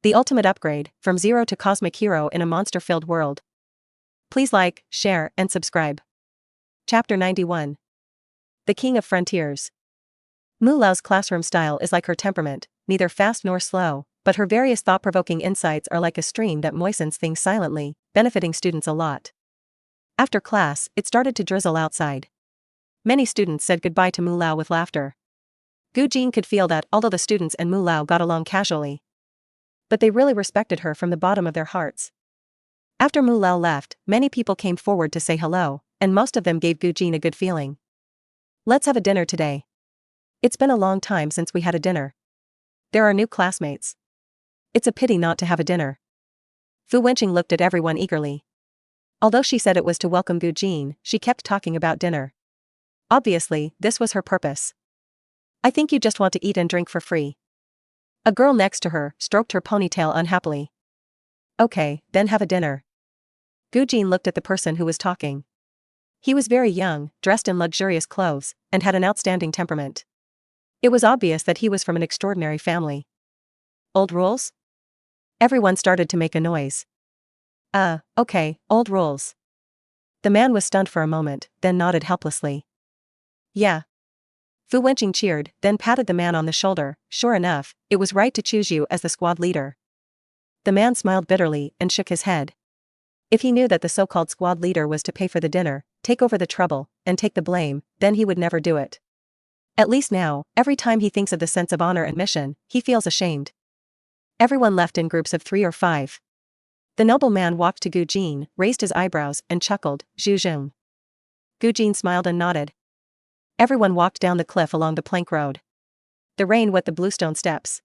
The ultimate upgrade, from zero to cosmic hero in a monster-filled world. Please like, share, and subscribe. Chapter 91. The King of Frontiers. Mu Lao's classroom style is like her temperament, neither fast nor slow, but her various thought-provoking insights are like a stream that moistens things silently, benefiting students a lot. After class, it started to drizzle outside. Many students said goodbye to Mu Lao with laughter. Gu Jin could feel that although the students and Mu Lao got along casually, but they really respected her from the bottom of their hearts. After Mu Lao left, many people came forward to say hello, and most of them gave Gu Jin a good feeling. Let's have a dinner today. It's been a long time since we had a dinner. There are new classmates. It's a pity not to have a dinner. Fu Wenqing looked at everyone eagerly. Although she said it was to welcome Gu Jin, she kept talking about dinner. Obviously, this was her purpose. I think you just want to eat and drink for free. A girl next to her stroked her ponytail unhappily. Okay, then have a dinner. Gu Jin looked at the person who was talking. He was very young, dressed in luxurious clothes, and had an outstanding temperament. It was obvious that he was from an extraordinary family. Old rules? Everyone started to make a noise. Okay, old rules. The man was stunned for a moment, then nodded helplessly. Yeah. Fu Wenqing cheered, then patted the man on the shoulder. Sure enough, it was right to choose you as the squad leader. The man smiled bitterly and shook his head. If he knew that the so-called squad leader was to pay for the dinner, take over the trouble, and take the blame, then he would never do it. At least now, every time he thinks of the sense of honor and mission, he feels ashamed. Everyone left in groups of 3 or 5. The nobleman walked to Gu Jin, raised his eyebrows, and chuckled, Zhu Zheng. Gu Jin smiled and nodded. Everyone walked down the cliff along the plank road. The rain wet the bluestone steps.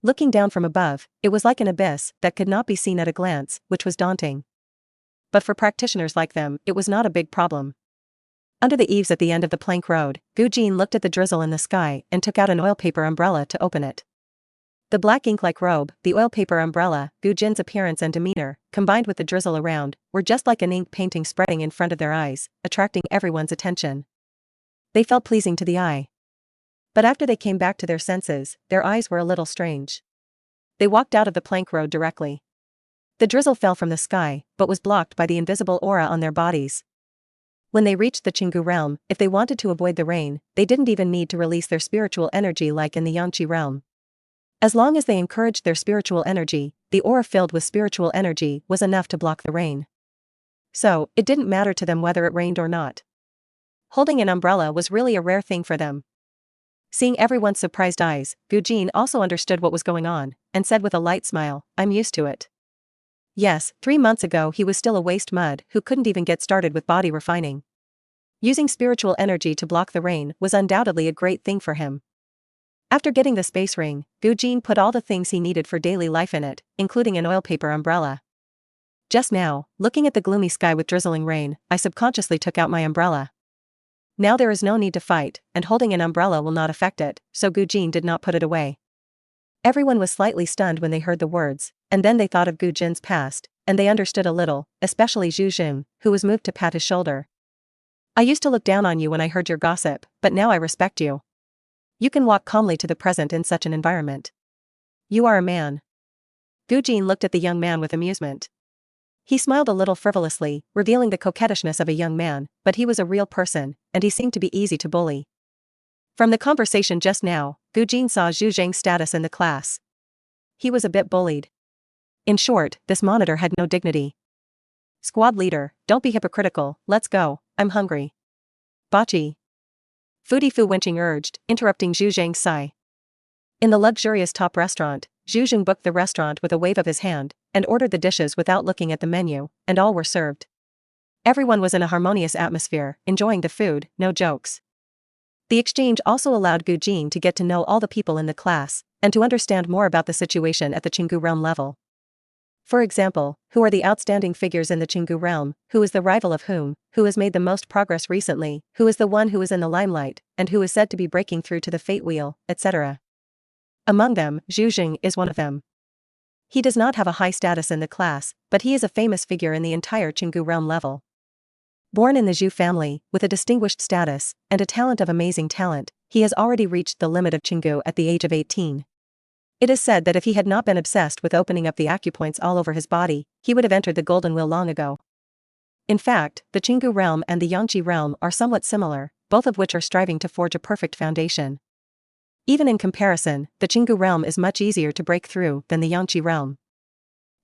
Looking down from above, it was like an abyss that could not be seen at a glance, which was daunting. But for practitioners like them, it was not a big problem. Under the eaves at the end of the plank road, Gu Jin looked at the drizzle in the sky and took out an oil paper umbrella to open it. The black ink-like robe, the oil paper umbrella, Gu Jin's appearance and demeanor, combined with the drizzle around, were just like an ink painting spreading in front of their eyes, attracting everyone's attention. They felt pleasing to the eye. But after they came back to their senses, their eyes were a little strange. They walked out of the plank road directly. The drizzle fell from the sky, but was blocked by the invisible aura on their bodies. When they reached the Qinggu realm, if they wanted to avoid the rain, they didn't even need to release their spiritual energy like in the Yangqi realm. As long as they encouraged their spiritual energy, the aura filled with spiritual energy was enough to block the rain. So, it didn't matter to them whether it rained or not. Holding an umbrella was really a rare thing for them. Seeing everyone's surprised eyes, Gu Jin also understood what was going on, and said with a light smile, I'm used to it. Yes, 3 months ago he was still a waste mud who couldn't even get started with body refining. Using spiritual energy to block the rain was undoubtedly a great thing for him. After getting the space ring, Gu Jin put all the things he needed for daily life in it, including an oil paper umbrella. Just now, looking at the gloomy sky with drizzling rain, I subconsciously took out my umbrella. Now there is no need to fight, and holding an umbrella will not affect it, so Gu Jin did not put it away. Everyone was slightly stunned when they heard the words, and then they thought of Gu Jin's past, and they understood a little, especially Zhu Zheng, who was moved to pat his shoulder. I used to look down on you when I heard your gossip, but now I respect you. You can walk calmly to the present in such an environment. You are a man. Gu Jin looked at the young man with amusement. He smiled a little frivolously, revealing the coquettishness of a young man, but he was a real person, and he seemed to be easy to bully. From the conversation just now, Gu Jin saw Zhu Zheng's status in the class. He was a bit bullied. In short, this monitor had no dignity. Squad leader, don't be hypocritical, let's go, I'm hungry. Bachi. Fu Wenqing urged, interrupting Zhu Zheng's sigh. In the luxurious top restaurant, Zhu Zheng booked the restaurant with a wave of his hand, and ordered the dishes without looking at the menu, and all were served. Everyone was in a harmonious atmosphere, enjoying the food, no jokes. The exchange also allowed Gu Jin to get to know all the people in the class, and to understand more about the situation at the Qinggu realm level. For example, who are the outstanding figures in the Qinggu realm, who is the rival of whom, who has made the most progress recently, who is the one who is in the limelight, and who is said to be breaking through to the fate wheel, etc. Among them, Zhu Zheng is one of them. He does not have a high status in the class, but he is a famous figure in the entire Qinggu realm level. Born in the Zhu family, with a distinguished status, and a talent of amazing talent, he has already reached the limit of Qinggu at the age of 18. It is said that if he had not been obsessed with opening up the acupoints all over his body, he would have entered the Golden Wheel long ago. In fact, the Qinggu realm and the Yangqi realm are somewhat similar, both of which are striving to forge a perfect foundation. Even in comparison, the Qinggu realm is much easier to break through than the Yangqi realm.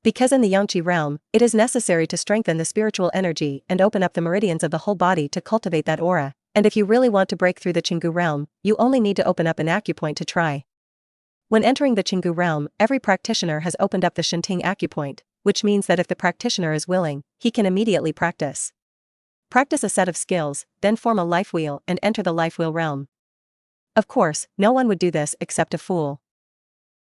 Because in the Yangqi realm, it is necessary to strengthen the spiritual energy and open up the meridians of the whole body to cultivate that aura, and if you really want to break through the Qinggu realm, you only need to open up an acupoint to try. When entering the Qinggu realm, every practitioner has opened up the Shinting acupoint, which means that if the practitioner is willing, he can immediately practice. Practice a set of skills, then form a life wheel and enter the life wheel realm. Of course, no one would do this except a fool.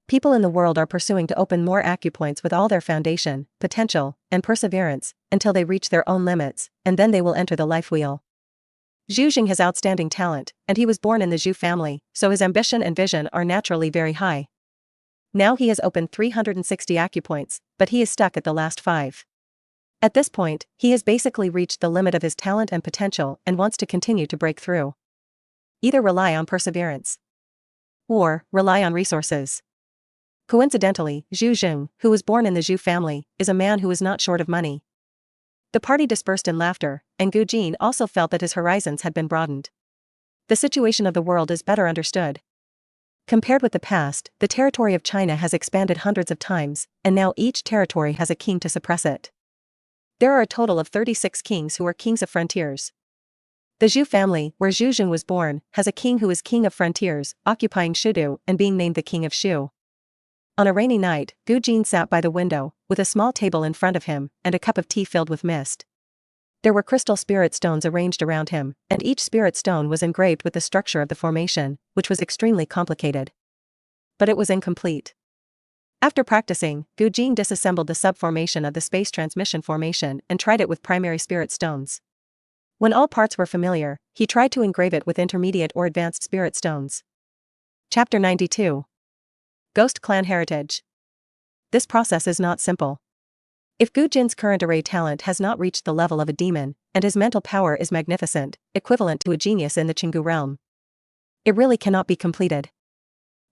People in the world are pursuing to open more acupoints with all their foundation, potential, and perseverance, until they reach their own limits, and then they will enter the life wheel. Gu Jin has outstanding talent, and he was born in the Zhu family, so his ambition and vision are naturally very high. Now he has opened 360 acupoints, but he is stuck at the last 5. At this point, he has basically reached the limit of his talent and potential and wants to continue to break through. Either rely on perseverance or rely on resources. Coincidentally, Gu Jin, who was born in the Zhu family, is a man who is not short of money. The party dispersed in laughter, and Gu Jin also felt that his horizons had been broadened. The situation of the world is better understood. Compared with the past, the territory of China has expanded hundreds of times, and now each territory has a king to suppress it. There are a total of 36 kings who are kings of frontiers. The Zhu family, where Gu Jin was born, has a king who is king of frontiers, occupying Shidu and being named the king of Shu. On a rainy night, Gu Jin sat by the window, with a small table in front of him, and a cup of tea filled with mist. There were crystal spirit stones arranged around him, and each spirit stone was engraved with the structure of the formation, which was extremely complicated. But it was incomplete. After practicing, Gu Jin disassembled the subformation of the space transmission formation and tried it with primary spirit stones. When all parts were familiar, he tried to engrave it with intermediate or advanced spirit stones. Chapter 92. Ghost Clan Heritage. This process is not simple. If Gu Jin's current array talent has not reached the level of a demon, and his mental power is magnificent, equivalent to a genius in the Qinggu realm, it really cannot be completed.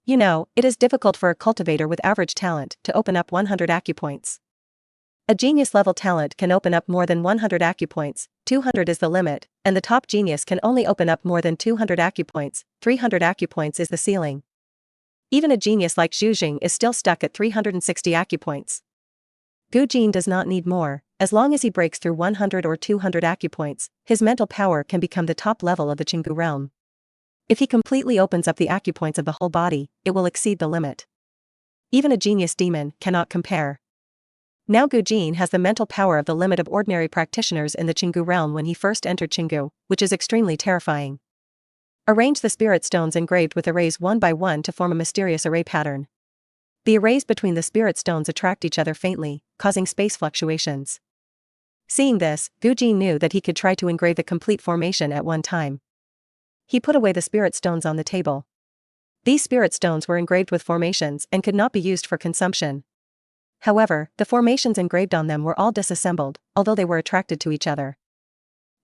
You know, it is difficult for a cultivator with average talent to open up 100 acupoints. A genius-level talent can open up more than 100 acupoints, 200 is the limit, and the top genius can only open up more than 200 acupoints, 300 acupoints is the ceiling. Even a genius like Gu Jin is still stuck at 360 acupoints. Gu Jin does not need more. As long as he breaks through 100 or 200 acupoints, his mental power can become the top level of the Qinggu realm. If he completely opens up the acupoints of the whole body, it will exceed the limit. Even a genius demon cannot compare. Now Gu Jin has the mental power of the limit of ordinary practitioners in the Qinggu realm when he first entered Qinggu, which is extremely terrifying. Arrange the spirit stones engraved with arrays one by one to form a mysterious array pattern. The arrays between the spirit stones attract each other faintly, causing space fluctuations. Seeing this, Gu Jin knew that he could try to engrave the complete formation at one time. He put away the spirit stones on the table. These spirit stones were engraved with formations and could not be used for consumption. However, the formations engraved on them were all disassembled, although they were attracted to each other.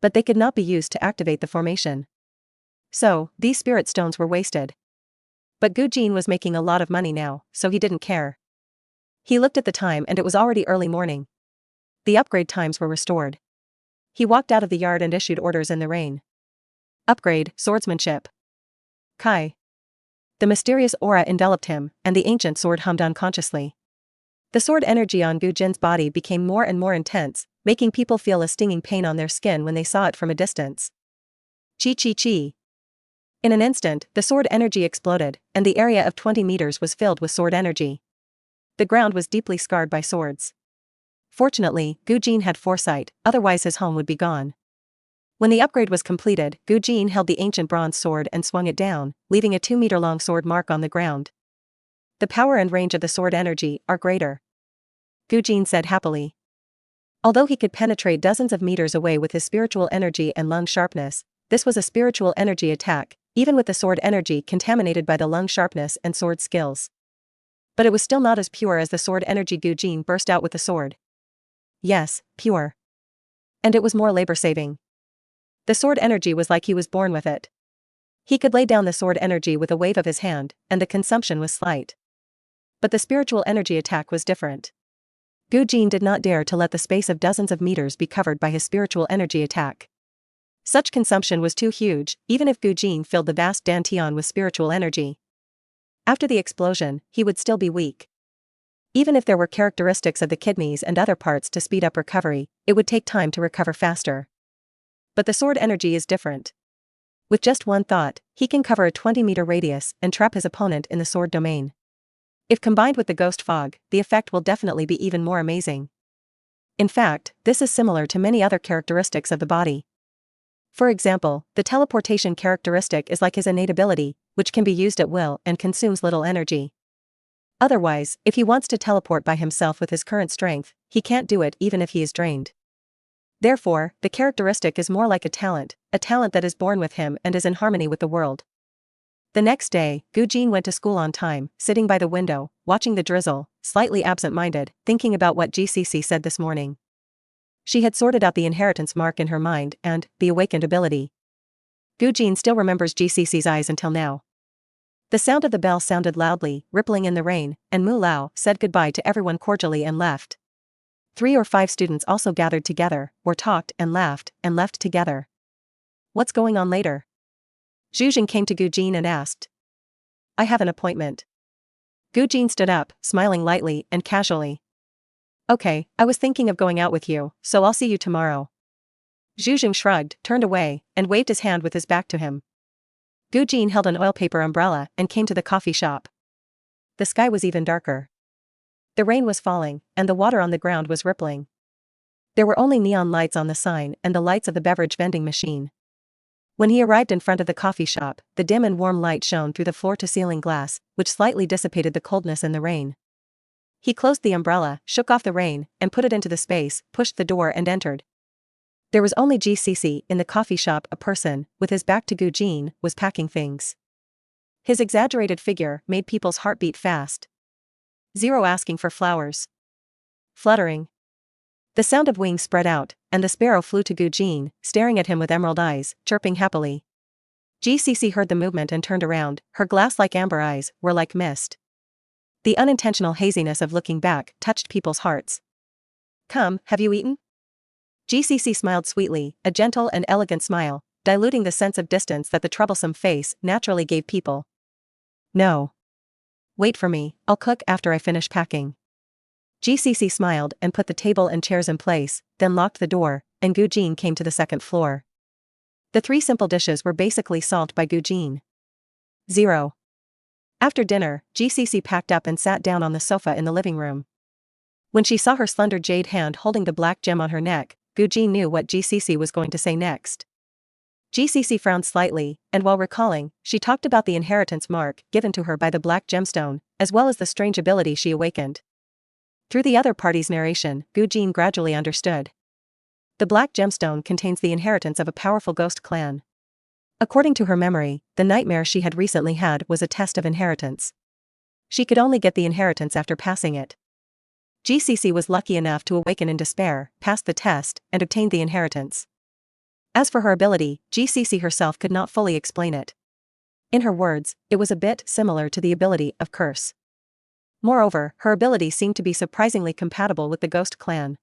But they could not be used to activate the formation. So, these spirit stones were wasted. But Gu Jin was making a lot of money now, so he didn't care. He looked at the time and it was already early morning. The upgrade times were restored. He walked out of the yard and issued orders in the rain. Upgrade, swordsmanship. Kai. The mysterious aura enveloped him, and the ancient sword hummed unconsciously. The sword energy on Gu Jin's body became more and more intense, making people feel a stinging pain on their skin when they saw it from a distance. Chi chi chi. In an instant, the sword energy exploded, and the area of 20 meters was filled with sword energy. The ground was deeply scarred by swords. Fortunately, Gu Jin had foresight, otherwise his home would be gone. When the upgrade was completed, Gu Jin held the ancient bronze sword and swung it down, leaving a 2-meter-long sword mark on the ground. The power and range of the sword energy are greater, Gu Jin said happily. Although he could penetrate dozens of meters away with his spiritual energy and lung sharpness, this was a spiritual energy attack, even with the sword energy contaminated by the lung sharpness and sword skills. But it was still not as pure as the sword energy Gu Jin burst out with the sword. Yes, pure. And it was more labor-saving. The sword energy was like he was born with it. He could lay down the sword energy with a wave of his hand, and the consumption was slight. But the spiritual energy attack was different. Gu Jin did not dare to let the space of dozens of meters be covered by his spiritual energy attack. Such consumption was too huge, even if Gu Jin filled the vast Dantian with spiritual energy. After the explosion, he would still be weak. Even if there were characteristics of the kidneys and other parts to speed up recovery, it would take time to recover faster. But the sword energy is different. With just one thought, he can cover a 20-meter radius and trap his opponent in the sword domain. If combined with the ghost fog, the effect will definitely be even more amazing. In fact, this is similar to many other characteristics of the body. For example, the teleportation characteristic is like his innate ability, which can be used at will and consumes little energy. Otherwise, if he wants to teleport by himself with his current strength, he can't do it even if he is drained. Therefore, the characteristic is more like a talent that is born with him and is in harmony with the world. The next day, Gu Jin went to school on time, sitting by the window, watching the drizzle, slightly absent-minded, thinking about what GCC said this morning. She had sorted out the inheritance mark in her mind and the awakened ability. Gu Jin still remembers GCC's eyes until now. The sound of the bell sounded loudly, rippling in the rain, and Mu Lao said goodbye to everyone cordially and left. 3 or 5 students also gathered together, or talked and laughed, and left together. What's going on later? Gu Jin came to Gu Jin and asked. I have an appointment. Gu Jin stood up, smiling lightly and casually. Okay, I was thinking of going out with you, so I'll see you tomorrow. Gu Jin shrugged, turned away, and waved his hand with his back to him. Gu Jin held an oil paper umbrella and came to the coffee shop. The sky was even darker. The rain was falling, and the water on the ground was rippling. There were only neon lights on the sign and the lights of the beverage vending machine. When he arrived in front of the coffee shop, the dim and warm light shone through the floor-to-ceiling glass, which slightly dissipated the coldness in the rain. He closed the umbrella, shook off the rain, and put it into the space, pushed the door and entered. There was only GCC in the coffee shop. A person, with his back to Gu Jin, was packing things. His exaggerated figure made people's heart beat fast. Zero asking for flowers. Fluttering. The sound of wings spread out, and the sparrow flew to Gu Jin, staring at him with emerald eyes, chirping happily. GCC heard the movement and turned around. Her glass-like amber eyes were like mist. The unintentional haziness of looking back touched people's hearts. Come, have you eaten? GCC smiled sweetly, a gentle and elegant smile, diluting the sense of distance that the troublesome face naturally gave people. No. Wait for me, I'll cook after I finish packing. GCC smiled and put the table and chairs in place, then locked the door, and Gu Jin came to the second floor. The 3 simple dishes were basically solved by Gu Jin. 0. After dinner, GCC packed up and sat down on the sofa in the living room. When she saw her slender jade hand holding the black gem on her neck, Gu Jin knew what GCC was going to say next. GCC frowned slightly, and while recalling, she talked about the inheritance mark given to her by the black gemstone, as well as the strange ability she awakened. Through the other party's narration, Gu Jin gradually understood. The black gemstone contains the inheritance of a powerful ghost clan. According to her memory, the nightmare she had recently had was a test of inheritance. She could only get the inheritance after passing it. GCC was lucky enough to awaken in despair, pass the test, and obtain the inheritance. As for her ability, GCC herself could not fully explain it. In her words, it was a bit similar to the ability of curse. Moreover, her ability seemed to be surprisingly compatible with the ghost clan.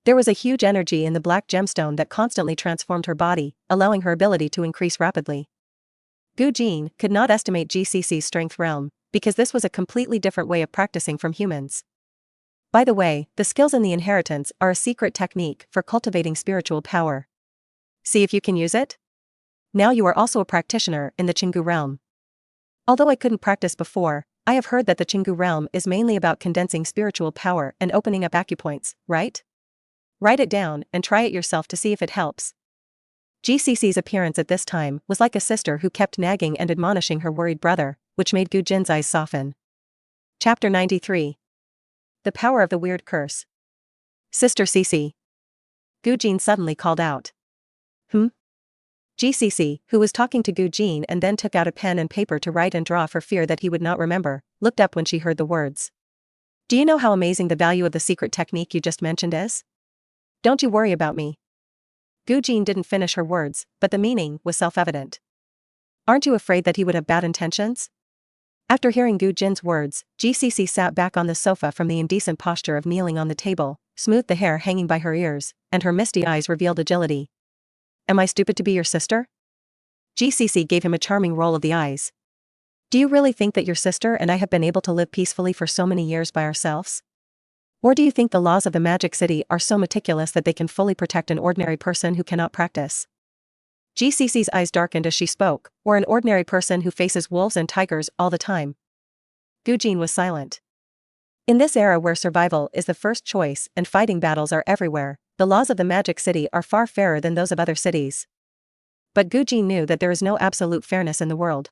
There was a huge energy in the black gemstone that constantly transformed her body, allowing her ability to increase rapidly. Gu Jin could not estimate GCC's strength realm, because this was a completely different way of practicing from humans. By the way, the skills in the inheritance are a secret technique for cultivating spiritual power. See if you can use it? Now you are also a practitioner in the Qinggu realm. Although I couldn't practice before, I have heard that the Qinggu realm is mainly about condensing spiritual power and opening up acupoints, right? Write it down and try it yourself to see if it helps. GCC's appearance at this time was like a sister who kept nagging and admonishing her worried brother, which made Gu Jin's eyes soften. Chapter 93. The Power of the Weird Curse. Sister Cece. Gu Jin suddenly called out. GCC, who was talking to Gu Jin and then took out a pen and paper to write and draw for fear that he would not remember, looked up when she heard the words. Do you know how amazing the value of the secret technique you just mentioned is? Don't you worry about me. Gu Jin didn't finish her words, but the meaning was self-evident. Aren't you afraid that he would have bad intentions? After hearing Gu Jin's words, GCC sat back on the sofa from the indecent posture of kneeling on the table, smoothed the hair hanging by her ears, and her misty eyes revealed agility. Am I stupid to be your sister? GCC gave him a charming roll of the eyes. Do you really think that your sister and I have been able to live peacefully for so many years by ourselves? Or do you think the laws of the Magic City are so meticulous that they can fully protect an ordinary person who cannot practice? GCC's eyes darkened as she spoke, or an ordinary person who faces wolves and tigers all the time. Gu Jin was silent. In this era where survival is the first choice and fighting battles are everywhere, the laws of the Magic City are far fairer than those of other cities. But Gu Jin knew that there is no absolute fairness in the world.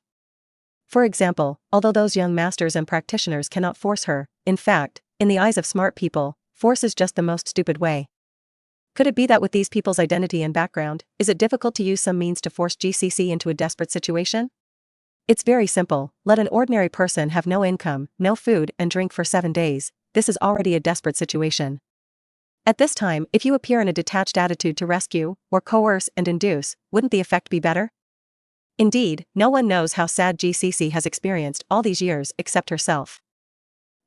For example, although those young masters and practitioners cannot force her, in fact, in the eyes of smart people, force is just the most stupid way. Could it be that with these people's identity and background, is it difficult to use some means to force GCC into a desperate situation? It's very simple. Let an ordinary person have no income, no food and drink for 7 days. This is already a desperate situation. At this time, if you appear in a detached attitude to rescue, or coerce and induce, wouldn't the effect be better? Indeed, no one knows how sad GCC has experienced all these years except herself.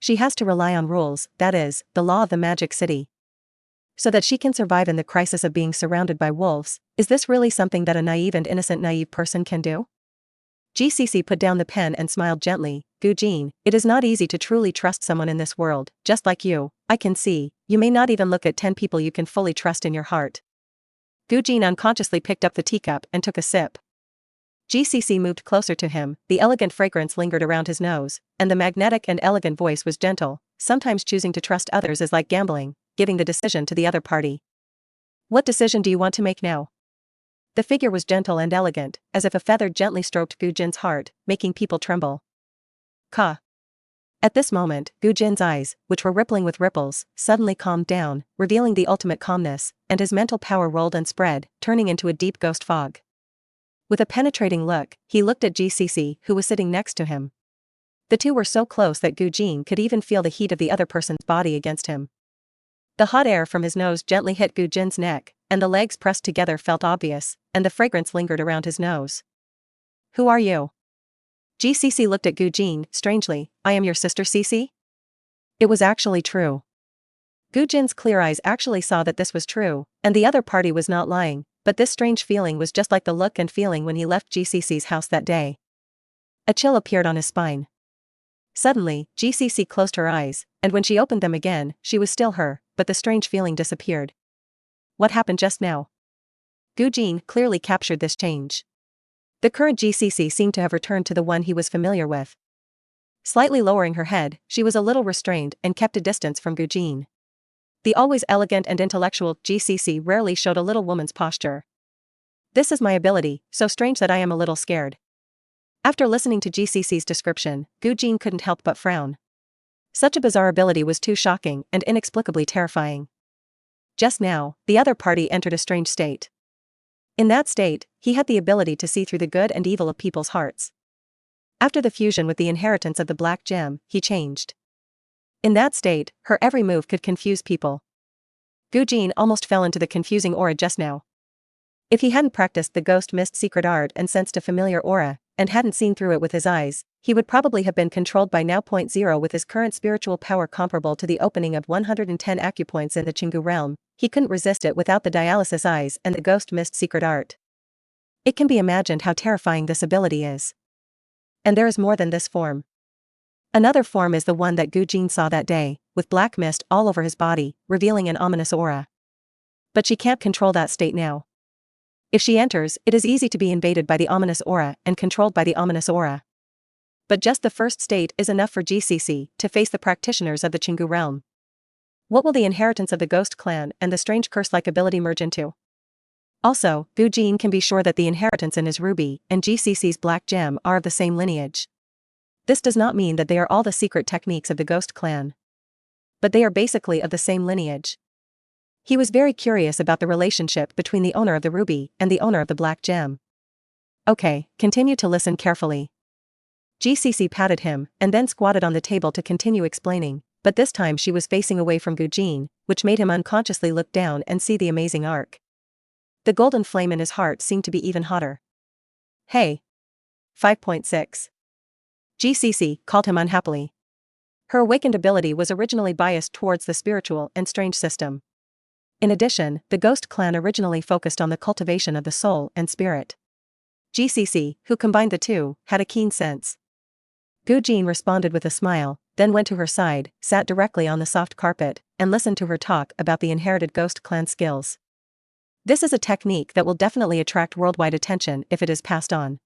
She has to rely on rules, that is, the law of the Magic City, so that she can survive in the crisis of being surrounded by wolves. Is this really something that a naive and innocent naive person can do? GCC put down the pen and smiled gently. Gu Jin, it is not easy to truly trust someone in this world, just like you. I can see, you may not even look at 10 people you can fully trust in your heart. Gu Jin unconsciously picked up the teacup and took a sip. GCC moved closer to him, the elegant fragrance lingered around his nose, and the magnetic and elegant voice was gentle. Sometimes choosing to trust others is like gambling, giving the decision to the other party. What decision do you want to make now? The figure was gentle and elegant, as if a feather gently stroked Gu Jin's heart, making people tremble. Ka. At this moment, Gu Jin's eyes, which were rippling with ripples, suddenly calmed down, revealing the ultimate calmness, and his mental power rolled and spread, turning into a deep ghost fog. With a penetrating look, he looked at GCC, who was sitting next to him. The two were so close that Gu Jin could even feel the heat of the other person's body against him. The hot air from his nose gently hit Gu Jin's neck, and the legs pressed together felt obvious, and the fragrance lingered around his nose. Who are you? GCC looked at Gu Jin, strangely. I am your sister Cici? It was actually true. Gu Jin's clear eyes actually saw that this was true, and the other party was not lying, but this strange feeling was just like the look and feeling when he left GCC's house that day. A chill appeared on his spine. Suddenly, GCC closed her eyes, and when she opened them again, she was still her, but the strange feeling disappeared. What happened just now? Gu Jin clearly captured this change. The current GCC seemed to have returned to the one he was familiar with. Slightly lowering her head, she was a little restrained and kept a distance from Gu Jin. The always elegant and intellectual GCC rarely showed a little woman's posture. This is my ability, so strange that I am a little scared. After listening to GCC's description, Gu Jin couldn't help but frown. Such a bizarre ability was too shocking and inexplicably terrifying. Just now, the other party entered a strange state. In that state, he had the ability to see through the good and evil of people's hearts. After the fusion with the inheritance of the black gem, he changed. In that state, her every move could confuse people. Gu Jin almost fell into the confusing aura just now. If he hadn't practiced the ghost mist secret art and sensed a familiar aura, and hadn't seen through it with his eyes, he would probably have been controlled by now. 0 with his current spiritual power comparable to the opening of 110 acupoints in the Chingu realm, he couldn't resist it without the dialysis eyes and the ghost mist secret art. It can be imagined how terrifying this ability is. And there is more than this form. Another form is the one that Gu Jin saw that day, with black mist all over his body, revealing an ominous aura. But she can't control that state now. If she enters, it is easy to be invaded by the ominous aura and controlled by the ominous aura. But just the first state is enough for GCC to face the practitioners of the Chingu realm. What will the inheritance of the ghost clan and the strange curse-like ability merge into? Also, Gu Jin can be sure that the inheritance in his ruby and GCC's black gem are of the same lineage. This does not mean that they are all the secret techniques of the ghost clan. But they are basically of the same lineage. He was very curious about the relationship between the owner of the ruby and the owner of the black gem. Okay, continue to listen carefully. GCC patted him, and then squatted on the table to continue explaining, but this time she was facing away from Gu Jin, which made him unconsciously look down and see the amazing arc. The golden flame in his heart seemed to be even hotter. Hey! 5.6. GCC called him unhappily. Her awakened ability was originally biased towards the spiritual and strange system. In addition, the Ghost clan originally focused on the cultivation of the soul and spirit. GCC, who combined the two, had a keen sense. Gu Jin responded with a smile, then went to her side, sat directly on the soft carpet, and listened to her talk about the inherited Ghost clan skills. This is a technique that will definitely attract worldwide attention if it is passed on.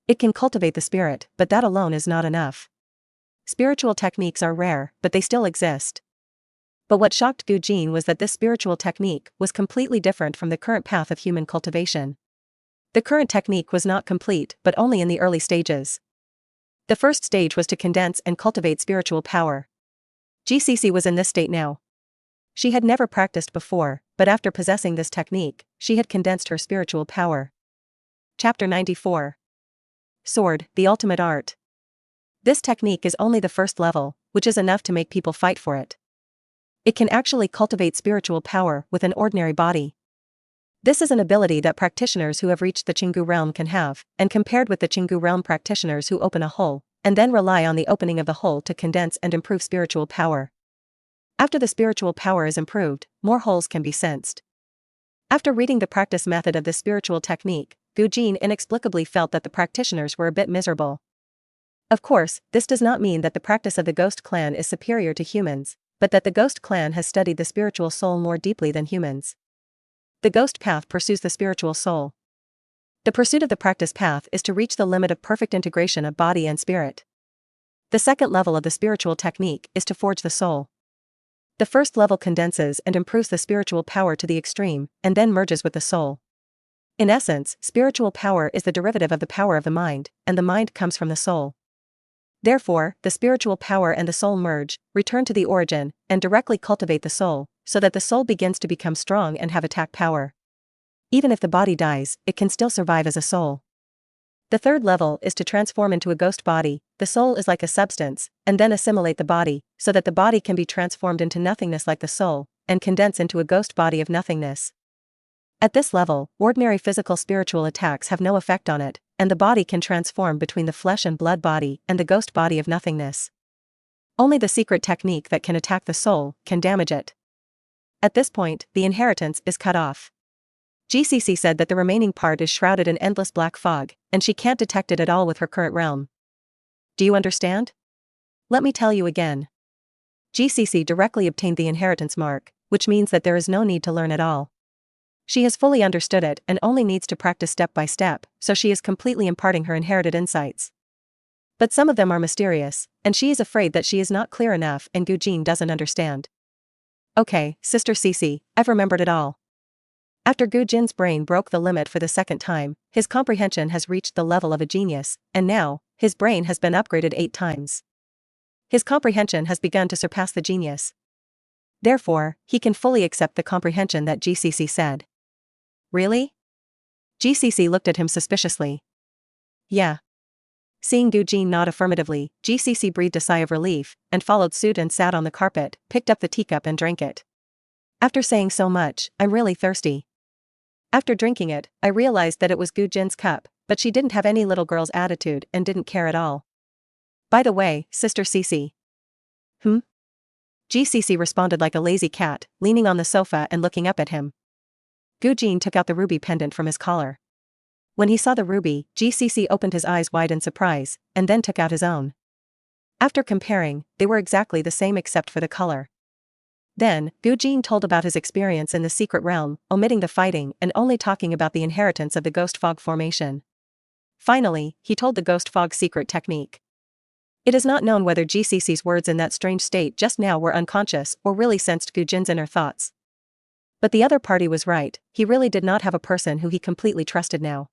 It can cultivate the spirit, but that alone is not enough. Spiritual techniques are rare, but they still exist. But what shocked Gu Jin was that this spiritual technique was completely different from the current path of human cultivation. The current technique was not complete, but only in the early stages. The first stage was to condense and cultivate spiritual power. GCC was in this state now. She had never practiced before, but after possessing this technique, she had condensed her spiritual power. Chapter 94. Sword, the ultimate art. This technique is only the first level, which is enough to make people fight for it. It can actually cultivate spiritual power with an ordinary body. This is an ability that practitioners who have reached the Qinggu realm can have, and compared with the Qinggu realm practitioners who open a hole, and then rely on the opening of the hole to condense and improve spiritual power. After the spiritual power is improved, more holes can be sensed. After reading the practice method of this spiritual technique, Gu Jin inexplicably felt that the practitioners were a bit miserable. Of course, this does not mean that the practice of the Ghost clan is superior to humans, but that the Ghost clan has studied the spiritual soul more deeply than humans. The Ghost path pursues the spiritual soul. The pursuit of the practice path is to reach the limit of perfect integration of body and spirit. The second level of the spiritual technique is to forge the soul. The first level condenses and improves the spiritual power to the extreme, and then merges with the soul. In essence, spiritual power is the derivative of the power of the mind, and the mind comes from the soul. Therefore, the spiritual power and the soul merge, return to the origin, and directly cultivate the soul, so that the soul begins to become strong and have attack power. Even if the body dies, it can still survive as a soul. The third level is to transform into a ghost body. The soul is like a substance, and then assimilate the body, so that the body can be transformed into nothingness like the soul, and condense into a ghost body of nothingness. At this level, ordinary physical spiritual attacks have no effect on it, and the body can transform between the flesh and blood body and the ghost body of nothingness. Only the secret technique that can attack the soul can damage it. At this point, the inheritance is cut off. GCC said that the remaining part is shrouded in endless black fog, and she can't detect it at all with her current realm. Do you understand? Let me tell you again. GCC directly obtained the inheritance mark, which means that there is no need to learn at all. She has fully understood it and only needs to practice step by step, so she is completely imparting her inherited insights. But some of them are mysterious, and she is afraid that she is not clear enough and Gu Jin doesn't understand. Okay, Sister Cece, I've remembered it all. After Gu Jin's brain broke the limit for the second time, his comprehension has reached the level of a genius, and now, his brain has been upgraded 8 times. His comprehension has begun to surpass the genius. Therefore, he can fully accept the comprehension that GCC said. Really? GCC looked at him suspiciously. Yeah. Seeing Gu Jin nod affirmatively, GCC breathed a sigh of relief, and followed suit and sat on the carpet, picked up the teacup and drank it. After saying so much, I'm really thirsty. After drinking it, I realized that it was Gu Jin's cup, but she didn't have any little girl's attitude and didn't care at all. By the way, Sister Cece. GCC responded like a lazy cat, leaning on the sofa and looking up at him. Gu Jin took out the ruby pendant from his collar. When he saw the ruby, GCC opened his eyes wide in surprise, and then took out his own. After comparing, they were exactly the same except for the color. Then, Gu Jin told about his experience in the secret realm, omitting the fighting and only talking about the inheritance of the ghost fog formation. Finally, he told the ghost fog secret technique. It is not known whether GCC's words in that strange state just now were unconscious or really sensed Gu Jin's inner thoughts. But the other party was right, he really did not have a person who he completely trusted now.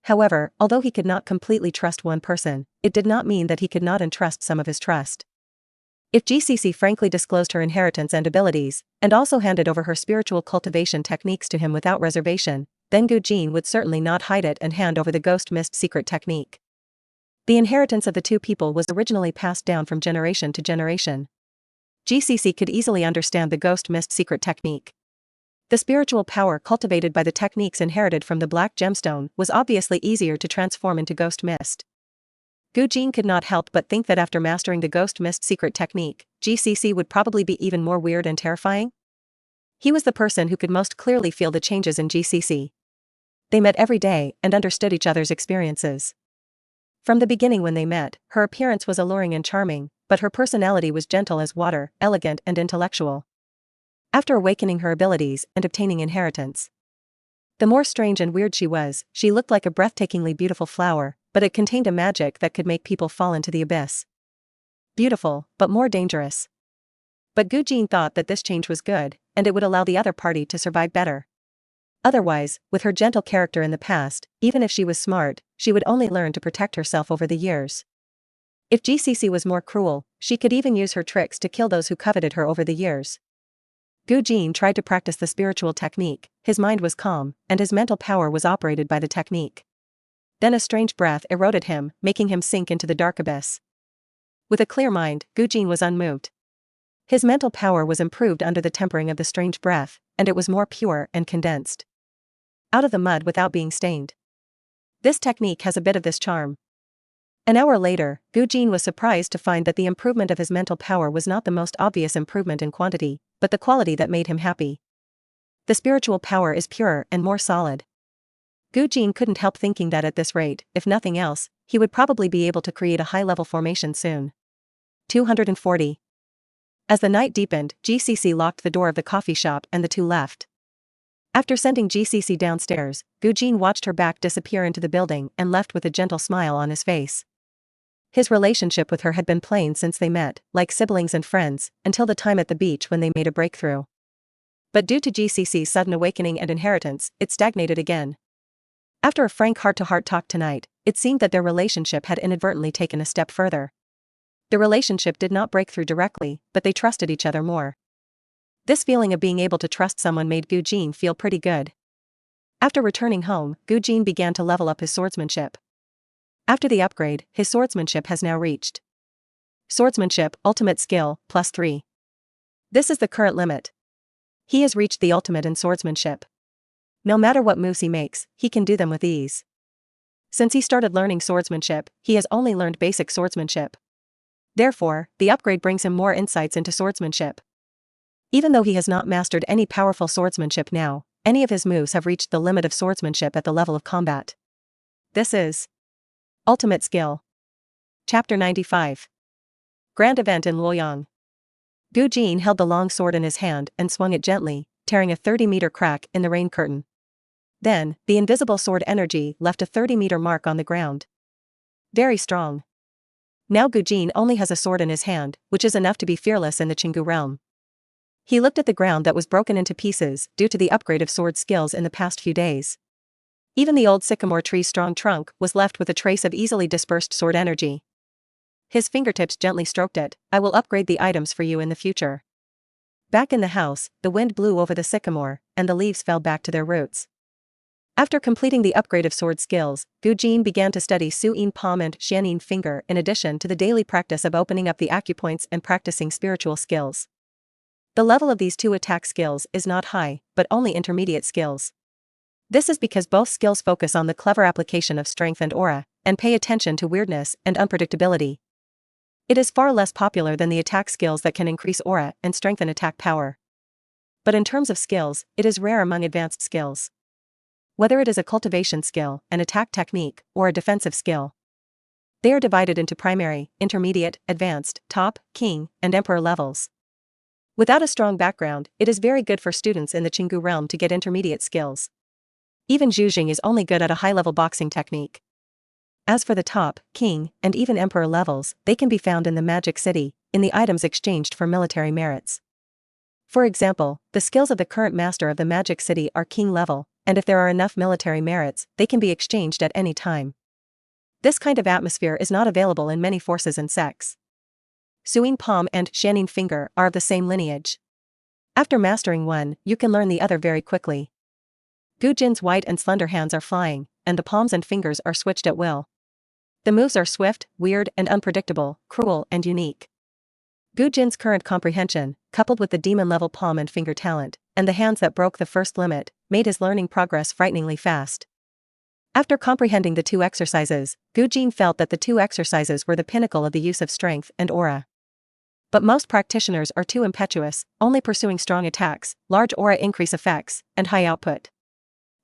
However, although he could not completely trust one person, it did not mean that he could not entrust some of his trust. If GCC frankly disclosed her inheritance and abilities, and also handed over her spiritual cultivation techniques to him without reservation, then Gu Jin would certainly not hide it and hand over the ghost mist secret technique. The inheritance of the two people was originally passed down from generation to generation. GCC could easily understand the ghost mist secret technique. The spiritual power cultivated by the techniques inherited from the black gemstone was obviously easier to transform into ghost mist. Gu Jin could not help but think that after mastering the ghost mist secret technique, GCC would probably be even more weird and terrifying. He was the person who could most clearly feel the changes in GCC. They met every day and understood each other's experiences. From the beginning when they met, her appearance was alluring and charming, but her personality was gentle as water, elegant and intellectual. After awakening her abilities and obtaining inheritance, the more strange and weird she looked like a breathtakingly beautiful flower, but it contained a magic that could make people fall into the abyss. Beautiful, but more dangerous. But Gu Jin thought that this change was good, and it would allow the other party to survive better. Otherwise, with her gentle character in the past, even if she was smart, she would only learn to protect herself over the years. If GCC was more cruel, she could even use her tricks to kill those who coveted her over the years. Gu Jin tried to practice the spiritual technique, his mind was calm, and his mental power was operated by the technique. Then a strange breath eroded him, making him sink into the dark abyss. With a clear mind, Gu Jin was unmoved. His mental power was improved under the tempering of the strange breath, and it was more pure and condensed. Out of the mud without being stained. This technique has a bit of this charm. An hour later, Gu Jin was surprised to find that the improvement of his mental power was not the most obvious improvement in quantity, but the quality that made him happy. The spiritual power is purer and more solid. Gu Jin couldn't help thinking that at this rate, if nothing else, he would probably be able to create a high-level formation soon. 240. As the night deepened, GCC locked the door of the coffee shop and the two left. After sending GCC downstairs, Gu Jin watched her back disappear into the building and left with a gentle smile on his face. His relationship with her had been plain since they met, like siblings and friends, until the time at the beach when they made a breakthrough. But due to GCC's sudden awakening and inheritance, it stagnated again. After a frank heart-to-heart talk tonight, it seemed that their relationship had inadvertently taken a step further. The relationship did not break through directly, but they trusted each other more. This feeling of being able to trust someone made Gu Jin feel pretty good. After returning home, Gu Jin began to level up his swordsmanship. After the upgrade, his swordsmanship has now reached Swordsmanship, Ultimate Skill, +3. This is the current limit. He has reached the ultimate in swordsmanship. No matter what moves he makes, he can do them with ease. Since he started learning swordsmanship, he has only learned basic swordsmanship. Therefore, the upgrade brings him more insights into swordsmanship. Even though he has not mastered any powerful swordsmanship now, any of his moves have reached the limit of swordsmanship at the level of combat. This is Ultimate Skill. Chapter 95. Grand Event in Luoyang. Gu Jin held the long sword in his hand and swung it gently, tearing a 30-meter crack in the rain curtain. Then, the invisible sword energy left a 30-meter mark on the ground. Very strong. Now Gu Jin only has a sword in his hand, which is enough to be fearless in the Qinggu realm. He looked at the ground that was broken into pieces due to the upgrade of sword skills in the past few days. Even the old sycamore tree's strong trunk was left with a trace of easily dispersed sword energy. His fingertips gently stroked it. I will upgrade the items for you in the future. Back in the house, the wind blew over the sycamore, and the leaves fell back to their roots. After completing the upgrade of sword skills, Gu Jin began to study Suyin palm and Xianin finger in addition to the daily practice of opening up the acupoints and practicing spiritual skills. The level of these two attack skills is not high, but only intermediate skills. This is because both skills focus on the clever application of strength and aura, and pay attention to weirdness and unpredictability. It is far less popular than the attack skills that can increase aura and strengthen attack power. But in terms of skills, it is rare among advanced skills. Whether it is a cultivation skill, an attack technique, or a defensive skill. They are divided into primary, intermediate, advanced, top, king, and emperor levels. Without a strong background, it is very good for students in the Qinggu realm to get intermediate skills. Even Zhu Jing is only good at a high-level boxing technique. As for the top, king, and even emperor levels, they can be found in the Magic City, in the items exchanged for military merits. For example, the skills of the current master of the Magic City are king level, and if there are enough military merits, they can be exchanged at any time. This kind of atmosphere is not available in many forces and sects. Suyin palm and Xianin finger are of the same lineage. After mastering one, you can learn the other very quickly. Gu Jin's white and slender hands are flying, and the palms and fingers are switched at will. The moves are swift, weird and unpredictable, cruel and unique. Gu Jin's current comprehension, coupled with the demon-level palm and finger talent, and the hands that broke the first limit, made his learning progress frighteningly fast. After comprehending the two exercises, Gu Jin felt that the two exercises were the pinnacle of the use of strength and aura. But most practitioners are too impetuous, only pursuing strong attacks, large aura increase effects, and high output.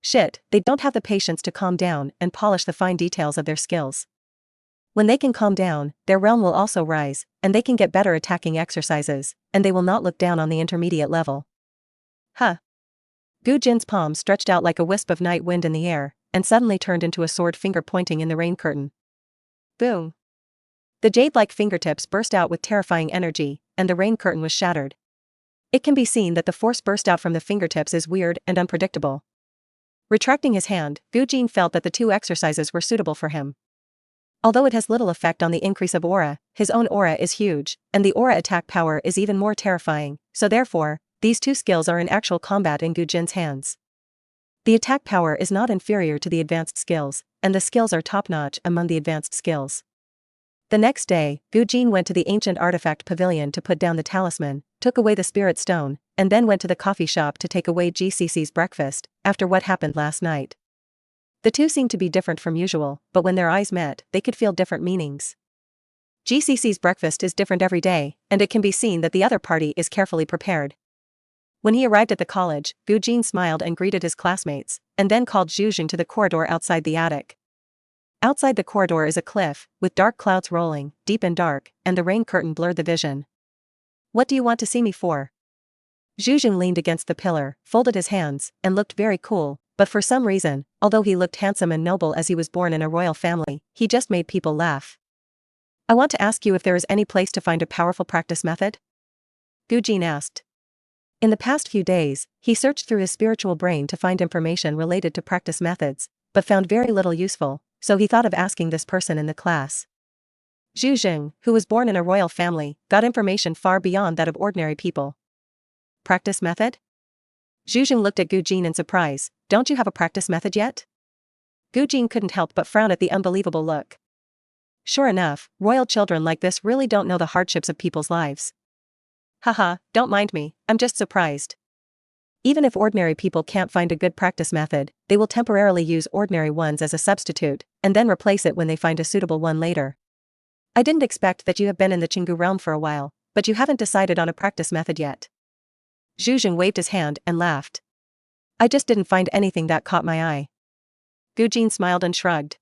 Shit, they don't have the patience to calm down and polish the fine details of their skills. When they can calm down, their realm will also rise, and they can get better attacking exercises, and they will not look down on the intermediate level. Huh. Gu Jin's palm stretched out like a wisp of night wind in the air, and suddenly turned into a sword finger pointing in the rain curtain. Boom. The jade-like fingertips burst out with terrifying energy, and the rain curtain was shattered. It can be seen that the force burst out from the fingertips is weird and unpredictable. Retracting his hand, Gu Jin felt that the two exercises were suitable for him. Although it has little effect on the increase of aura, his own aura is huge, and the aura attack power is even more terrifying, so therefore, these two skills are in actual combat in Gu Jin's hands. The attack power is not inferior to the advanced skills, and the skills are top-notch among the advanced skills. The next day, Gu Jin went to the ancient artifact pavilion to put down the talisman, took away the spirit stone, and then went to the coffee shop to take away GCC's breakfast, after what happened last night. The two seemed to be different from usual, but when their eyes met, they could feel different meanings. GCC's breakfast is different every day, and it can be seen that the other party is carefully prepared. When he arrived at the college, Gu Jin smiled and greeted his classmates, and then called Gu Jin to the corridor outside the attic. Outside the corridor is a cliff, with dark clouds rolling, deep and dark, and the rain curtain blurred the vision. What do you want to see me for? Gu Jin leaned against the pillar, folded his hands, and looked very cool, but for some reason, although he looked handsome and noble as he was born in a royal family, he just made people laugh. I want to ask you if there is any place to find a powerful practice method? Gu Jin asked. In the past few days, he searched through his spiritual brain to find information related to practice methods, but found very little useful, so he thought of asking this person in the class. Gu Jin, who was born in a royal family, got information far beyond that of ordinary people. Practice method? Gu Jin looked at Gu Jin in surprise. Don't you have a practice method yet? Gu Jin couldn't help but frown at the unbelievable look. Sure enough, royal children like this really don't know the hardships of people's lives. Haha, don't mind me, I'm just surprised. Even if ordinary people can't find a good practice method, they will temporarily use ordinary ones as a substitute, and then replace it when they find a suitable one later. I didn't expect that you have been in the Qinggu realm for a while, but you haven't decided on a practice method yet. Gu Jin waved his hand and laughed. I just didn't find anything that caught my eye. Gu Jin smiled and shrugged.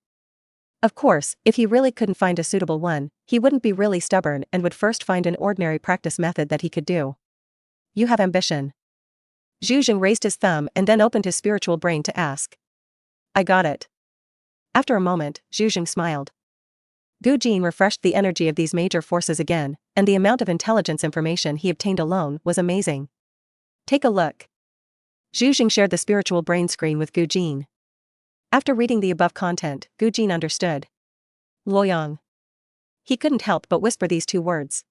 Of course, if he really couldn't find a suitable one, he wouldn't be really stubborn and would first find an ordinary practice method that he could do. You have ambition. Gu Jin raised his thumb and then opened his spiritual brain to ask. I got it. After a moment, Gu Jin smiled. Gu Jin refreshed the energy of these major forces again, and the amount of intelligence information he obtained alone was amazing. Take a look. Gu Jin shared the spiritual brain screen with Gu Jin. After reading the above content, Gu Jin understood. Luoyang. He couldn't help but whisper these two words.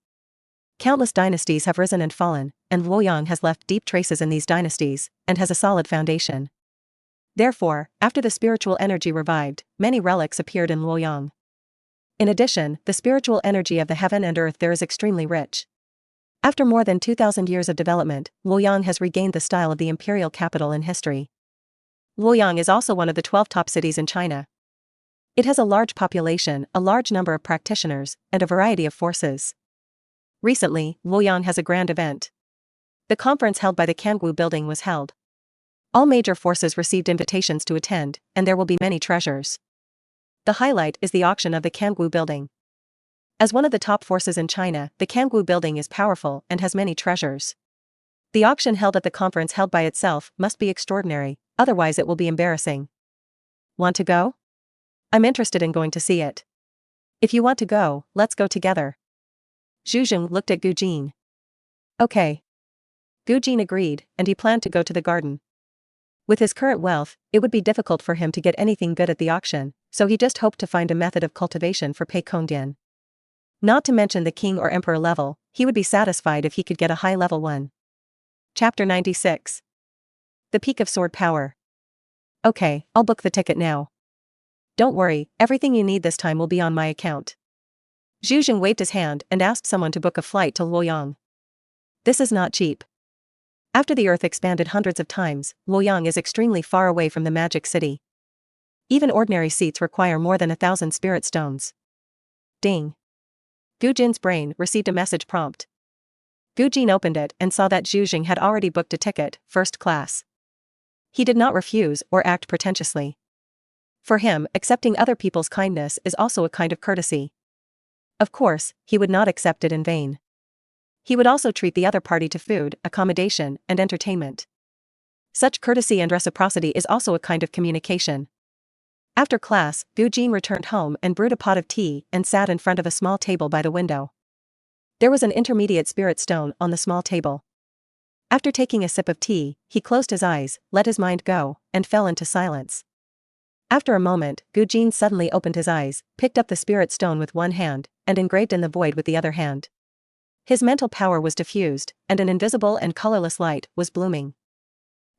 Countless dynasties have risen and fallen, and Luoyang has left deep traces in these dynasties, and has a solid foundation. Therefore, after the spiritual energy revived, many relics appeared in Luoyang. In addition, the spiritual energy of the heaven and earth there is extremely rich. After more than 2,000 years of development, Luoyang has regained the style of the imperial capital in history. Luoyang is also one of the 12 top cities in China. It has a large population, a large number of practitioners, and a variety of forces. Recently, Luoyang has a grand event. The conference held by the Cangwu building was held. All major forces received invitations to attend, and there will be many treasures. The highlight is the auction of the Cangwu building. As one of the top forces in China, the Cangwu building is powerful and has many treasures. The auction held at the conference held by itself must be extraordinary, otherwise it will be embarrassing. Want to go? I'm interested in going to see it. If you want to go, let's go together. Gu Jin looked at Gu Jin. Okay. Gu Jin agreed, and he planned to go to the garden. With his current wealth, it would be difficult for him to get anything good at the auction, so he just hoped to find a method of cultivation for Pei Kongdian. Not to mention the king or emperor level, he would be satisfied if he could get a high-level one. Chapter 96. The Peak of Sword Power. Okay, I'll book the ticket now. Don't worry, everything you need this time will be on my account. Gu Jin waved his hand and asked someone to book a flight to Luoyang. This is not cheap. After the earth expanded hundreds of times, Luoyang is extremely far away from the magic city. Even ordinary seats require more than 1,000 spirit stones. Ding. Gu Jin's brain received a message prompt. Gu Jin opened it and saw that Gu Jin had already booked a ticket, first class. He did not refuse or act pretentiously. For him, accepting other people's kindness is also a kind of courtesy. Of course, he would not accept it in vain. He would also treat the other party to food, accommodation, and entertainment. Such courtesy and reciprocity is also a kind of communication. After class, Gu Jin returned home and brewed a pot of tea and sat in front of a small table by the window. There was an intermediate spirit stone on the small table. After taking a sip of tea, he closed his eyes, let his mind go, and fell into silence. After a moment, Gu Jin suddenly opened his eyes, picked up the spirit stone with one hand, and engraved in the void with the other hand. His mental power was diffused, and an invisible and colorless light was blooming.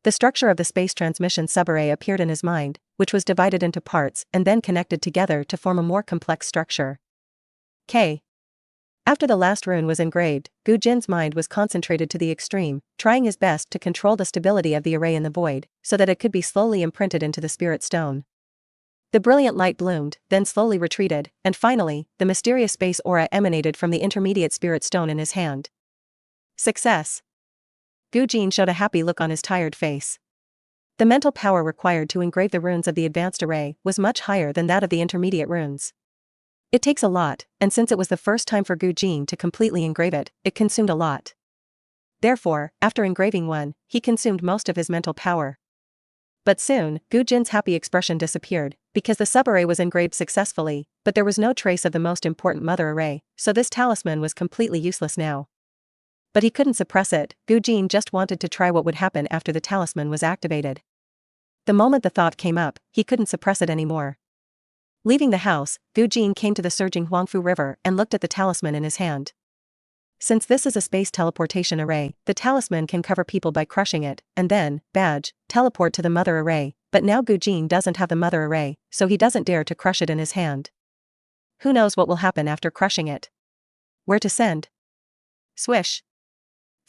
The structure of the space transmission subarray appeared in his mind, which was divided into parts and then connected together to form a more complex structure. K. After the last rune was engraved, Gu Jin's mind was concentrated to the extreme, trying his best to control the stability of the array in the void, so that it could be slowly imprinted into the spirit stone. The brilliant light bloomed, then slowly retreated, and finally, the mysterious space aura emanated from the intermediate spirit stone in his hand. Success! Gu Jin showed a happy look on his tired face. The mental power required to engrave the runes of the advanced array was much higher than that of the intermediate runes. It takes a lot, and since it was the first time for Gu Jin to completely engrave it, it consumed a lot. Therefore, after engraving one, he consumed most of his mental power. But soon, Gu Jin's happy expression disappeared, because the subarray was engraved successfully, but there was no trace of the most important mother array, so this talisman was completely useless now. But he couldn't suppress it. Gu Jin just wanted to try what would happen after the talisman was activated. The moment the thought came up, he couldn't suppress it anymore. Leaving the house, Gu Jin came to the surging Huangfu River and looked at the talisman in his hand. Since this is a space teleportation array, the talisman can cover people by crushing it, and then, badge, teleport to the mother array, but now Gu Jin doesn't have the mother array, so he doesn't dare to crush it in his hand. Who knows what will happen after crushing it? Where to send? Swish.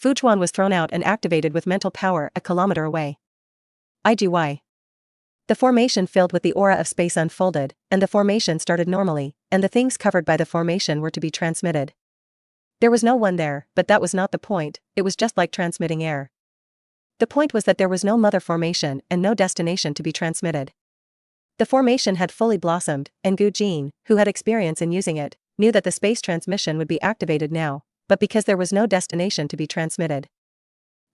Fujuan was thrown out and activated with mental power a kilometer away. IGY. The formation filled with the aura of space unfolded, and the formation started normally, and the things covered by the formation were to be transmitted. There was no one there, but that was not the point, it was just like transmitting air. The point was that there was no mother formation and no destination to be transmitted. The formation had fully blossomed, and Gu Jin, who had experience in using it, knew that the space transmission would be activated now, but because there was no destination to be transmitted.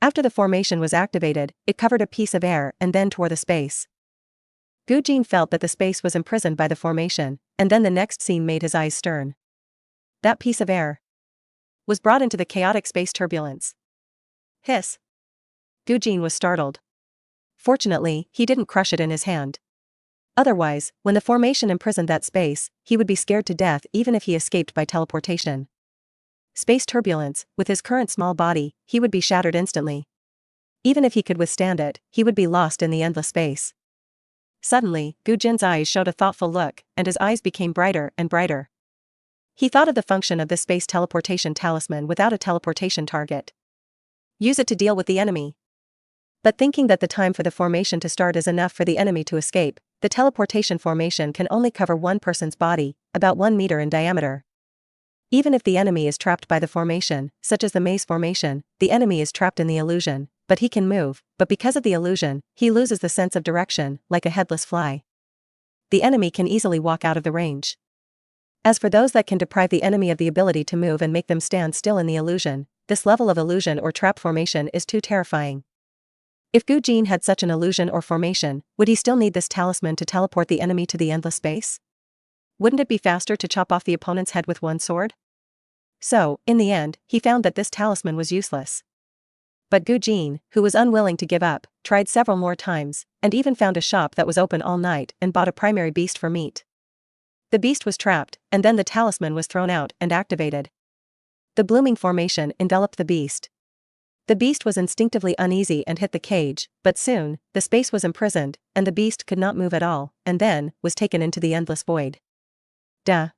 After the formation was activated, it covered a piece of air and then tore the space. Gu Jin felt that the space was imprisoned by the formation, and then the next scene made his eyes stern. That piece of air was brought into the chaotic space turbulence. Hiss. Gu Jin was startled. Fortunately, he didn't crush it in his hand. Otherwise, when the formation imprisoned that space, he would be scared to death even if he escaped by teleportation. Space turbulence, with his current small body, he would be shattered instantly. Even if he could withstand it, he would be lost in the endless space. Suddenly, Gu Jin's eyes showed a thoughtful look, and his eyes became brighter and brighter. He thought of the function of this space teleportation talisman without a teleportation target. Use it to deal with the enemy. But thinking that the time for the formation to start is enough for the enemy to escape, the teleportation formation can only cover one person's body, about 1 meter in diameter. Even if the enemy is trapped by the formation, such as the maze formation, the enemy is trapped in the illusion, but he can move, but because of the illusion, he loses the sense of direction, like a headless fly. The enemy can easily walk out of the range. As for those that can deprive the enemy of the ability to move and make them stand still in the illusion, this level of illusion or trap formation is too terrifying. If Gu Jin had such an illusion or formation, would he still need this talisman to teleport the enemy to the endless space? Wouldn't it be faster to chop off the opponent's head with one sword? So, in the end, he found that this talisman was useless. But Gu Jin, who was unwilling to give up, tried several more times, and even found a shop that was open all night and bought a primary beast for meat. The beast was trapped, and then the talisman was thrown out and activated. The blooming formation enveloped the beast. The beast was instinctively uneasy and hit the cage, but soon, the space was imprisoned, and the beast could not move at all, and then, was taken into the endless void. Duh.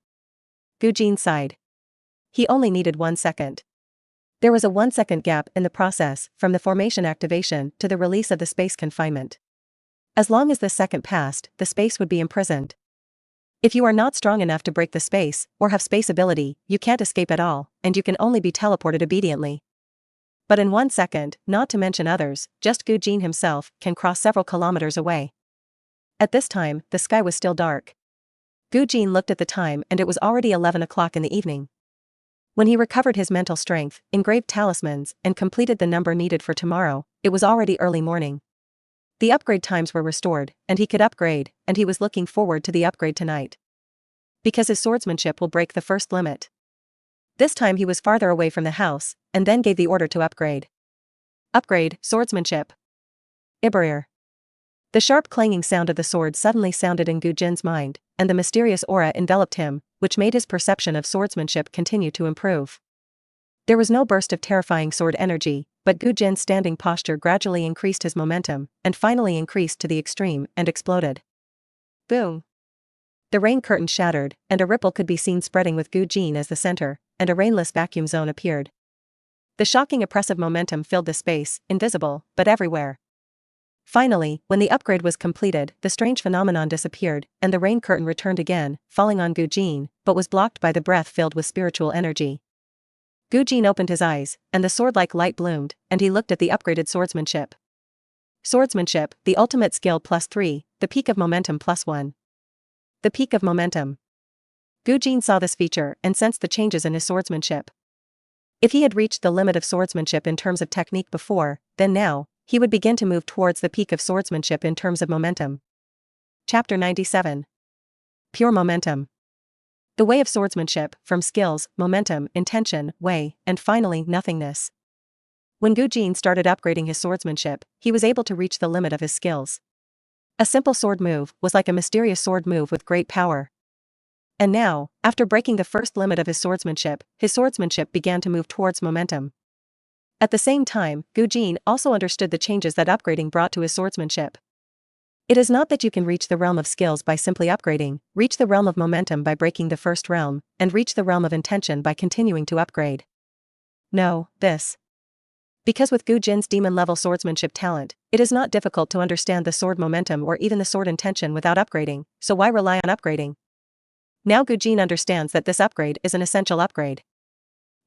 Gu Jin sighed. He only needed 1 second. There was a 1-second gap in the process, from the formation activation to the release of the space confinement. As long as this second passed, the space would be imprisoned. If you are not strong enough to break the space, or have space ability, you can't escape at all, and you can only be teleported obediently. But in 1 second, not to mention others, just Gu Jin himself can cross several kilometers away. At this time, the sky was still dark. Gu Jin looked at the time and it was already 11 o'clock in the evening. When he recovered his mental strength, engraved talismans, and completed the number needed for tomorrow, it was already early morning. The upgrade times were restored, and he could upgrade, and he was looking forward to the upgrade tonight. Because his swordsmanship will break the first limit. This time he was farther away from the house, and then gave the order to upgrade. Upgrade, swordsmanship. Ibrir. The sharp clanging sound of the sword suddenly sounded in Gu Jin's mind, and the mysterious aura enveloped him, which made his perception of swordsmanship continue to improve. There was no burst of terrifying sword energy, but Gu Jin's standing posture gradually increased his momentum, and finally increased to the extreme, and exploded. Boom! The rain curtain shattered, and a ripple could be seen spreading with Gu Jin as the center, and a rainless vacuum zone appeared. The shocking oppressive momentum filled the space, invisible, but everywhere. Finally, when the upgrade was completed, the strange phenomenon disappeared, and the rain curtain returned again, falling on Gu Jin, but was blocked by the breath filled with spiritual energy. Gu Jin opened his eyes, and the sword-like light bloomed, and he looked at the upgraded swordsmanship. Swordsmanship, the ultimate skill +3, the peak of momentum +1. The peak of momentum. Gu Jin saw this feature and sensed the changes in his swordsmanship. If he had reached the limit of swordsmanship in terms of technique before, then now, he would begin to move towards the peak of swordsmanship in terms of momentum. Chapter 97. Pure momentum. The way of swordsmanship, from skills, momentum, intention, way, and finally nothingness. When Gu Jin started upgrading his swordsmanship, he was able to reach the limit of his skills. A simple sword move was like a mysterious sword move with great power. And now, after breaking the first limit of his swordsmanship began to move towards momentum. At the same time, Gu Jin also understood the changes that upgrading brought to his swordsmanship. It is not that you can reach the realm of skills by simply upgrading, reach the realm of momentum by breaking the first realm, and reach the realm of intention by continuing to upgrade. No, this. Because with Gu Jin's demon-level swordsmanship talent, it is not difficult to understand the sword momentum or even the sword intention without upgrading, so why rely on upgrading? Now Gu Jin understands that this upgrade is an essential upgrade.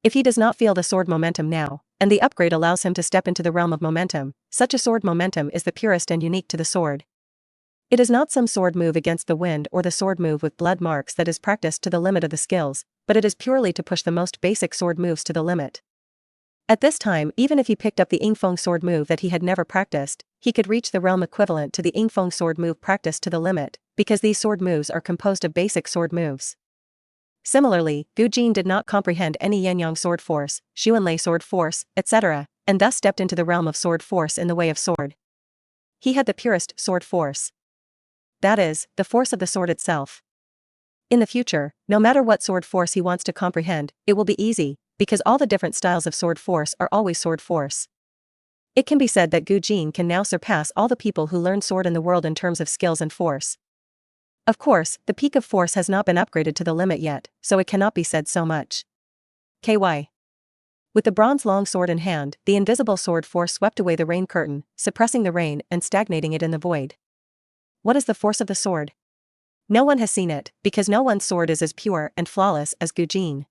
If he does not feel the sword momentum now, and the upgrade allows him to step into the realm of momentum, such a sword momentum is the purest and unique to the sword. It is not some sword move against the wind or the sword move with blood marks that is practiced to the limit of the skills, but it is purely to push the most basic sword moves to the limit. At this time, even if he picked up the Yingfeng sword move that he had never practiced, he could reach the realm equivalent to the Yingfeng sword move practiced to the limit, because these sword moves are composed of basic sword moves. Similarly, Gu Jin did not comprehend any Yanyang sword force, Xuanlei sword force, etc., and thus stepped into the realm of sword force in the way of sword. He had the purest sword force. That is, the force of the sword itself. In the future, no matter what sword force he wants to comprehend, it will be easy, because all the different styles of sword force are always sword force. It can be said that Gu Jin can now surpass all the people who learn sword in the world in terms of skills and force. Of course, the peak of force has not been upgraded to the limit yet, so it cannot be said so much. KY. With the bronze long sword in hand, the invisible sword force swept away the rain curtain, suppressing the rain and stagnating it in the void. What is the force of the sword? No one has seen it, because no one's sword is as pure and flawless as Gu Jin.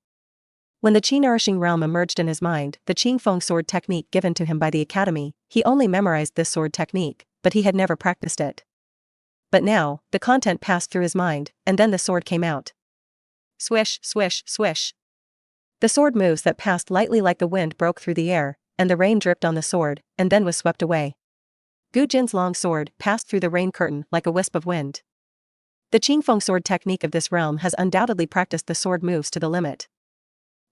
When the qi-nourishing realm emerged in his mind, the Qingfeng sword technique given to him by the academy, he only memorized this sword technique, but he had never practiced it. But now, the content passed through his mind, and then the sword came out. Swish, swish, swish. The sword moves that passed lightly like the wind broke through the air, and the rain dripped on the sword, and then was swept away. Gu Jin's long sword passed through the rain curtain like a wisp of wind. The Qingfeng sword technique of this realm has undoubtedly practiced the sword moves to the limit.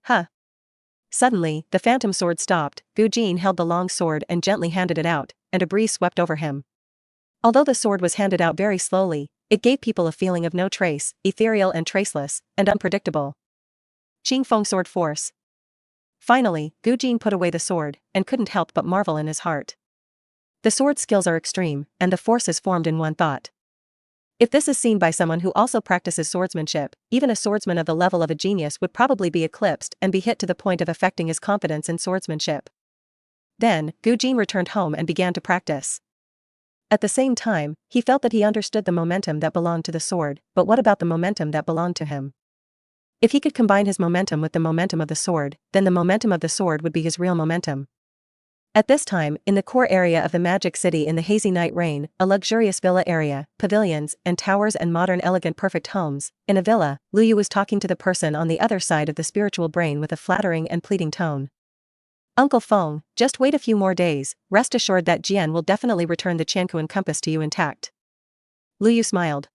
Huh. Suddenly, the phantom sword stopped. Gu Jin held the long sword and gently handed it out, and a breeze swept over him. Although the sword was handed out very slowly, it gave people a feeling of no trace, ethereal and traceless, and unpredictable. Qingfeng sword force. Finally, Gu Jin put away the sword, and couldn't help but marvel in his heart. The sword skills are extreme, and the force is formed in one thought. If this is seen by someone who also practices swordsmanship, even a swordsman of the level of a genius would probably be eclipsed and be hit to the point of affecting his confidence in swordsmanship. Then, Gu Jin returned home and began to practice. At the same time, he felt that he understood the momentum that belonged to the sword, but what about the momentum that belonged to him? If he could combine his momentum with the momentum of the sword, then the momentum of the sword would be his real momentum. At this time, in the core area of the Magic City in the hazy night rain, a luxurious villa area, pavilions and towers and modern elegant perfect homes, in a villa, Lu Yu was talking to the person on the other side of the spiritual brain with a flattering and pleading tone. Uncle Feng, just wait a few more days, rest assured that Jian will definitely return the Qianquan compass to you intact. Lu Yu smiled.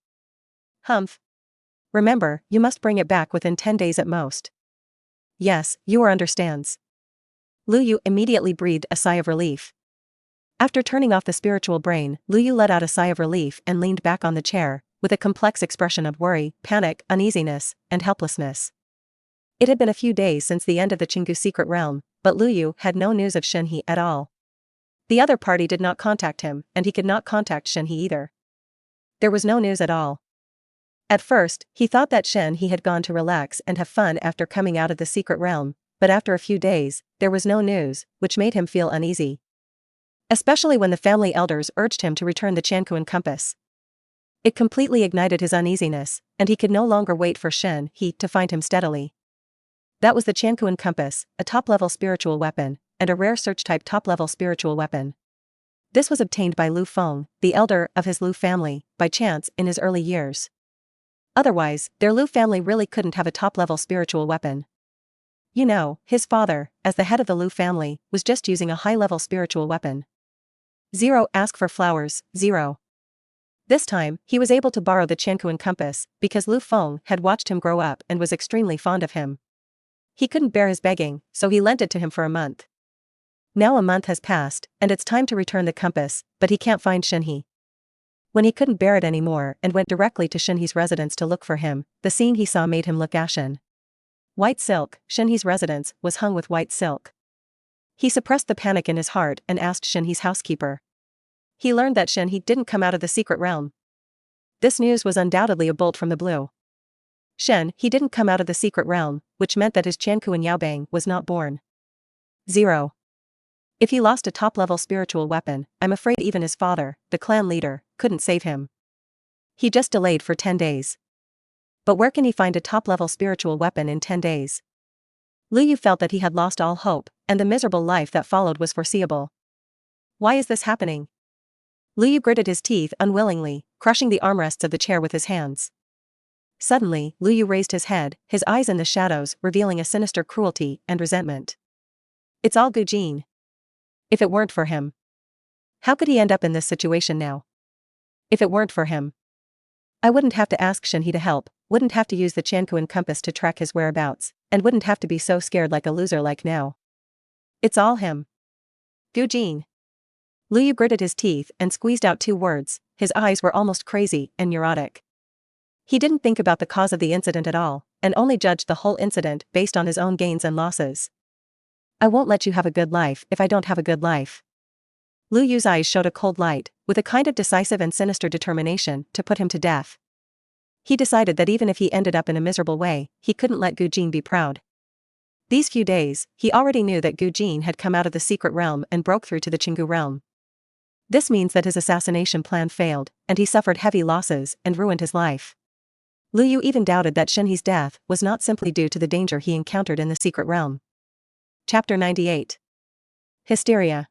Humph. Remember, you must bring it back within 10 days at most. Yes, you understands. Lu Yu immediately breathed a sigh of relief. After turning off the spiritual brain, Lu Yu let out a sigh of relief and leaned back on the chair, with a complex expression of worry, panic, uneasiness, and helplessness. It had been a few days since the end of the Qinggu secret realm, but Lu Yu had no news of Shen He at all. The other party did not contact him, and he could not contact Shen He either. There was no news at all. At first, he thought that Shen He had gone to relax and have fun after coming out of the secret realm, but after a few days, there was no news, which made him feel uneasy. Especially when the family elders urged him to return the Qianquan compass. It completely ignited his uneasiness, and he could no longer wait for Shen He to find him steadily. That was the Qianquan compass, a top-level spiritual weapon, and a rare search-type top-level spiritual weapon. This was obtained by Lu Feng, the elder of his Lu family, by chance in his early years. Otherwise, their Lu family really couldn't have a top-level spiritual weapon. You know, his father, as the head of the Lu family, was just using a high-level spiritual weapon. 0. Ask for flowers, 0. This time, he was able to borrow the Qianquan compass, because Lu Feng had watched him grow up and was extremely fond of him. He couldn't bear his begging, so he lent it to him for a month. Now a month has passed, and it's time to return the compass, but he can't find Shen He. When he couldn't bear it anymore and went directly to Shen He's residence to look for him, the scene he saw made him look ashen. White silk, Shen He's residence was hung with white silk. He suppressed the panic in his heart and asked Shen He's housekeeper. He learned that Shen He didn't come out of the secret realm. This news was undoubtedly a bolt from the blue. Shen He didn't come out of the secret realm, which meant that his Qianquan Yaobang was not born. 0. If he lost a top-level spiritual weapon, I'm afraid even his father, the clan leader, couldn't save him. He just delayed for 10 days. But where can he find a top-level spiritual weapon in 10 days? Lu Yu felt that he had lost all hope, and the miserable life that followed was foreseeable. Why is this happening? Lu Yu gritted his teeth unwillingly, crushing the armrests of the chair with his hands. Suddenly, Lu Yu raised his head, his eyes in the shadows revealing a sinister cruelty and resentment. It's all Gu Jin. If it weren't for him. How could he end up in this situation now? If it weren't for him. I wouldn't have to ask Shen He to help, wouldn't have to use the Qianquan compass to track his whereabouts, and wouldn't have to be so scared like a loser like now. It's all him. Gu Jin. Lu Yu gritted his teeth and squeezed out 2 words, his eyes were almost crazy and neurotic. He didn't think about the cause of the incident at all, and only judged the whole incident based on his own gains and losses. I won't let you have a good life if I don't have a good life. Lu Yu's eyes showed a cold light, with a kind of decisive and sinister determination to put him to death. He decided that even if he ended up in a miserable way, he couldn't let Gu Jin be proud. These few days, he already knew that Gu Jin had come out of the secret realm and broke through to the Qinggu realm. This means that his assassination plan failed, and he suffered heavy losses and ruined his life. Lu Yu even doubted that Shen He's death was not simply due to the danger he encountered in the secret realm. Chapter 98. Hysteria.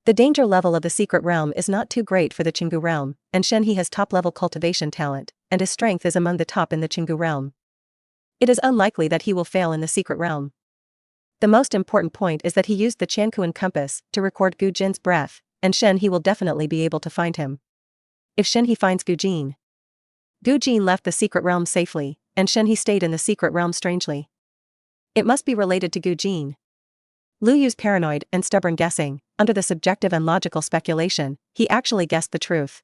The danger level of the secret realm is not too great for the Qinggu realm, and Shen He has top-level cultivation talent, and his strength is among the top in the Qinggu realm. It is unlikely that he will fail in the secret realm. The most important point is that he used the Qianquan compass to record Gu Jin's breath, and Shen He will definitely be able to find him. If Shen He finds Gu Jin left the secret realm safely, and Shen He stayed in the secret realm strangely. It must be related to Gu Jin. Lu Yu's paranoid and stubborn guessing, under the subjective and logical speculation, he actually guessed the truth.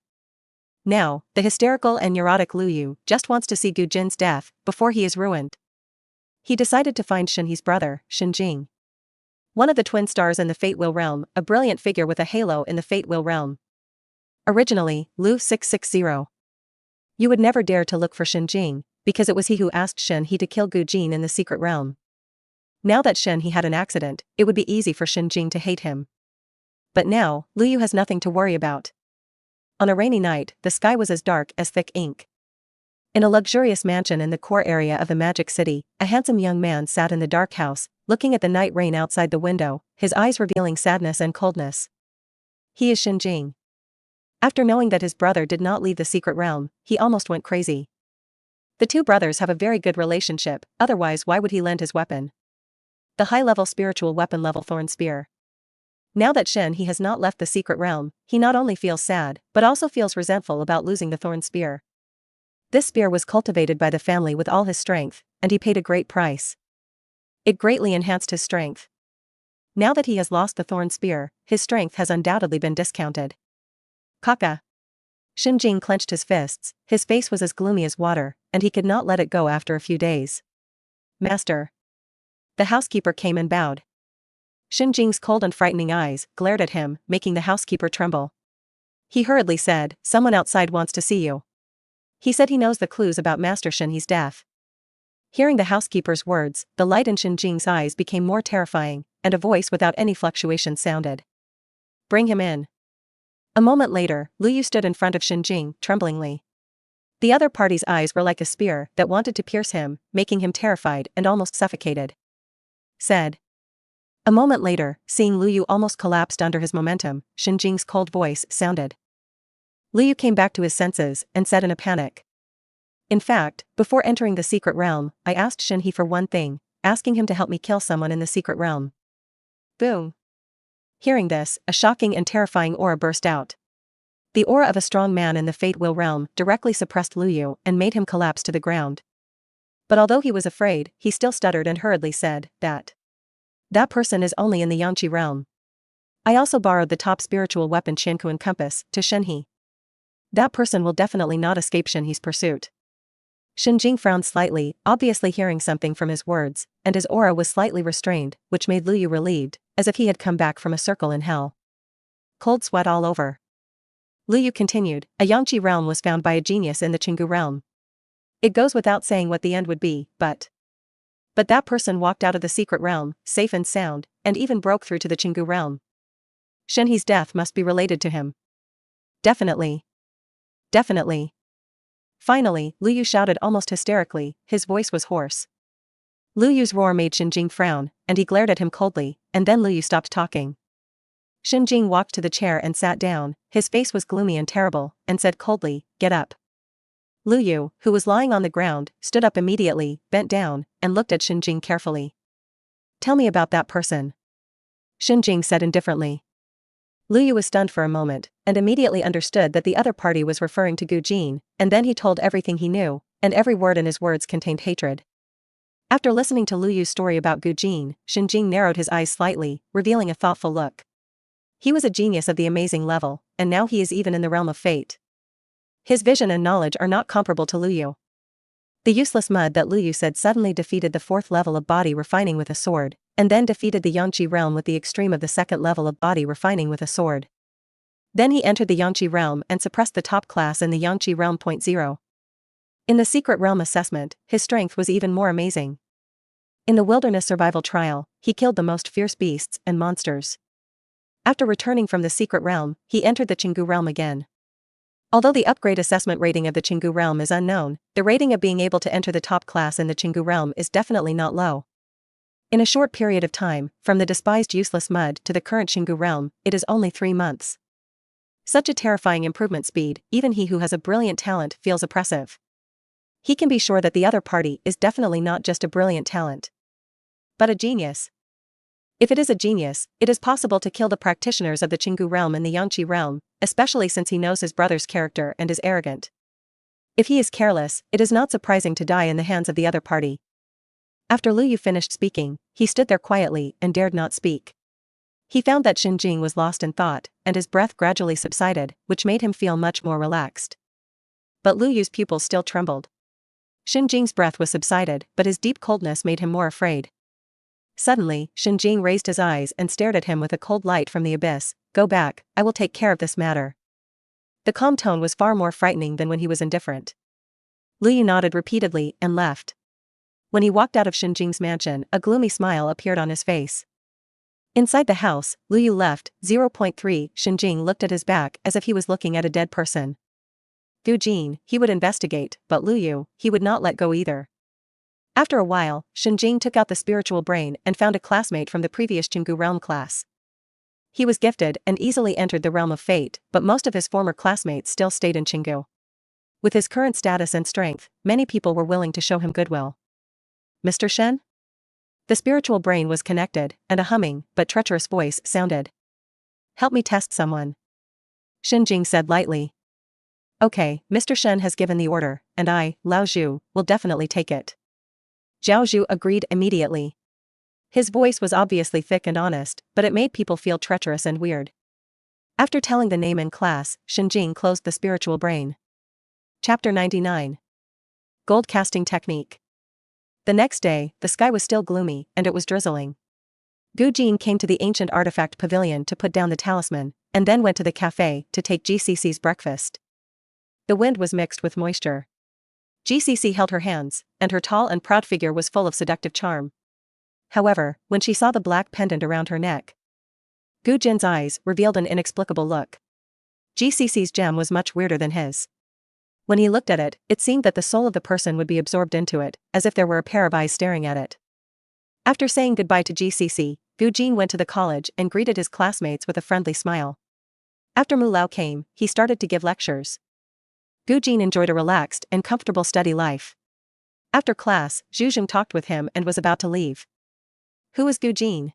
Now, the hysterical and neurotic Lu Yu just wants to see Gu Jin's death before he is ruined. He decided to find Shen He's brother, Shen Jing. One of the twin stars in the Fate Wheel realm, a brilliant figure with a halo in the Fate Wheel realm. Originally, Lu 660. You would never dare to look for Shen Jing, because it was he who asked Shen He to kill Gu Jin in the secret realm. Now that Shen He had an accident, it would be easy for Shen Jing to hate him. But now, Lu Yu has nothing to worry about. On a rainy night, the sky was as dark as thick ink. In a luxurious mansion in the core area of the Magic City, a handsome young man sat in the dark house, looking at the night rain outside the window, his eyes revealing sadness and coldness. He is Xin Jing. After knowing that his brother did not leave the secret realm, he almost went crazy. The two brothers have a very good relationship, otherwise why would he lend his weapon? The high-level spiritual weapon level thorn spear. Now that Shen he has not left the secret realm, he not only feels sad, but also feels resentful about losing the thorn spear. This spear was cultivated by the family with all his strength, and he paid a great price. It greatly enhanced his strength. Now that he has lost the thorn spear, his strength has undoubtedly been discounted. Kaka. Xin Jing clenched his fists, his face was as gloomy as water, and he could not let it go after a few days. Master. The housekeeper came and bowed. Xin Jing's cold and frightening eyes glared at him, making the housekeeper tremble. He hurriedly said, "Someone outside wants to see you." He said he knows the clues about Master Xin He's death. Hearing the housekeeper's words, the light in Xin Jing's eyes became more terrifying, and a voice without any fluctuation sounded. "Bring him in." A moment later, Lu Yu stood in front of Xin Jing, tremblingly. The other party's eyes were like a spear that wanted to pierce him, making him terrified and almost suffocated. Said. A moment later, seeing Lu Yu almost collapsed under his momentum, Xin Jing's cold voice sounded. Lu Yu came back to his senses and said in a panic. "In fact, before entering the secret realm, I asked Xin He for one thing, asking him to help me kill someone in the secret realm." Boom. Hearing this, a shocking and terrifying aura burst out. The aura of a strong man in the Fate Will realm directly suppressed Lu Yu and made him collapse to the ground. But although he was afraid, he still stuttered and hurriedly said, That person is only in the Yangqi realm. I also borrowed the top spiritual weapon Qiankuan Compass to Shen He. That person will definitely not escape Shen He's pursuit." Xin Jing frowned slightly, obviously hearing something from his words, and his aura was slightly restrained, which made Lu Yu relieved, as if he had come back from a circle in hell. Cold sweat all over. Lu Yu continued, "A Yangqi realm was found by a genius in the Qinggu realm. It goes without saying what the end would be, but that person walked out of the secret realm, safe and sound, and even broke through to the Qinggu realm. Shen He's death must be related to him." "Definitely. Definitely." Finally, Lu Yu shouted almost hysterically, his voice was hoarse. Lu Yu's roar made Xin Jing frown, and he glared at him coldly, and then Lu Yu stopped talking. Xin Jing walked to the chair and sat down, his face was gloomy and terrible, and said coldly, "Get up." Lu Yu, who was lying on the ground, stood up immediately, bent down, and looked at Xin Jing carefully. "Tell me about that person," Xin Jing said indifferently. Lu Yu was stunned for a moment, and immediately understood that the other party was referring to Gu Jin, and then he told everything he knew, and every word in his words contained hatred. After listening to Lu Yu's story about Gu Jin, Xin Jing narrowed his eyes slightly, revealing a thoughtful look. He was a genius of the amazing level, and now he is even in the realm of fate. His vision and knowledge are not comparable to Lu Yu. The useless mud that Lu Yu said suddenly defeated the 4th level of body refining with a sword, and then defeated the Yangqi realm with the extreme of the 2nd level of body refining with a sword. Then he entered the Yangqi realm and suppressed the top class in the Yangqi realm. 0. In the secret realm assessment, his strength was even more amazing. In the wilderness survival trial, he killed the most fierce beasts and monsters. After returning from the secret realm, he entered the Qinggu realm again. Although the upgrade assessment rating of the Qinggu realm is unknown, the rating of being able to enter the top class in the Qinggu realm is definitely not low. In a short period of time, from the despised useless mud to the current Qinggu realm, it is only 3 months. Such a terrifying improvement speed, even he who has a brilliant talent feels oppressive. He can be sure that the other party is definitely not just a brilliant talent, but a genius. If it is a genius, it is possible to kill the practitioners of the Qinggu realm and the Yangqi realm, especially since he knows his brother's character and is arrogant. If he is careless, it is not surprising to die in the hands of the other party. After Lu Yu finished speaking, he stood there quietly and dared not speak. He found that Xin Jing was lost in thought, and his breath gradually subsided, which made him feel much more relaxed. But Lu Yu's pupils still trembled. Xin Jing's breath was subsided, but his deep coldness made him more afraid. Suddenly, Xin Jing raised his eyes and stared at him with a cold light from the abyss. "Go back, I will take care of this matter." The calm tone was far more frightening than when he was indifferent. Lu Yu nodded repeatedly and left. When he walked out of Xin Jing's mansion, a gloomy smile appeared on his face. Inside the house, Lu Yu left. 0.3 Shenjing looked at his back as if he was looking at a dead person. Gu Jin, he would investigate, but Lu Yu, he would not let go either. After a while, Shenjing took out the spiritual brain and found a classmate from the previous Qinggu realm class. He was gifted and easily entered the realm of fate, but most of his former classmates still stayed in Qinggu. With his current status and strength, many people were willing to show him goodwill. Mr. Shen? The spiritual brain was connected, and a humming, but treacherous voice sounded. Help me test someone. Shenjing said lightly. Okay, Mr. Shen has given the order, and I, Lao Zhu, will definitely take it. Zhao Zhu agreed immediately. His voice was obviously thick and honest, but it made people feel treacherous and weird. After telling the name in class, Shenjing closed the spiritual brain. Chapter 99. Gold Casting Technique. The next day, the sky was still gloomy, and it was drizzling. Gu Jin came to the ancient artifact pavilion to put down the talisman, and then went to the cafe to take GCC's breakfast. The wind was mixed with moisture. GCC held her hands, and her tall and proud figure was full of seductive charm. However, when she saw the black pendant around her neck, Gu Jin's eyes revealed an inexplicable look. GCC's gem was much weirder than his. When he looked at it, it seemed that the soul of the person would be absorbed into it, as if there were a pair of eyes staring at it. After saying goodbye to GCC, Gu Jin went to the college and greeted his classmates with a friendly smile. After Mu Lao came, he started to give lectures. Gu Jin enjoyed a relaxed and comfortable study life. After class, Zhu Jing talked with him and was about to leave. Who is Gu Jin?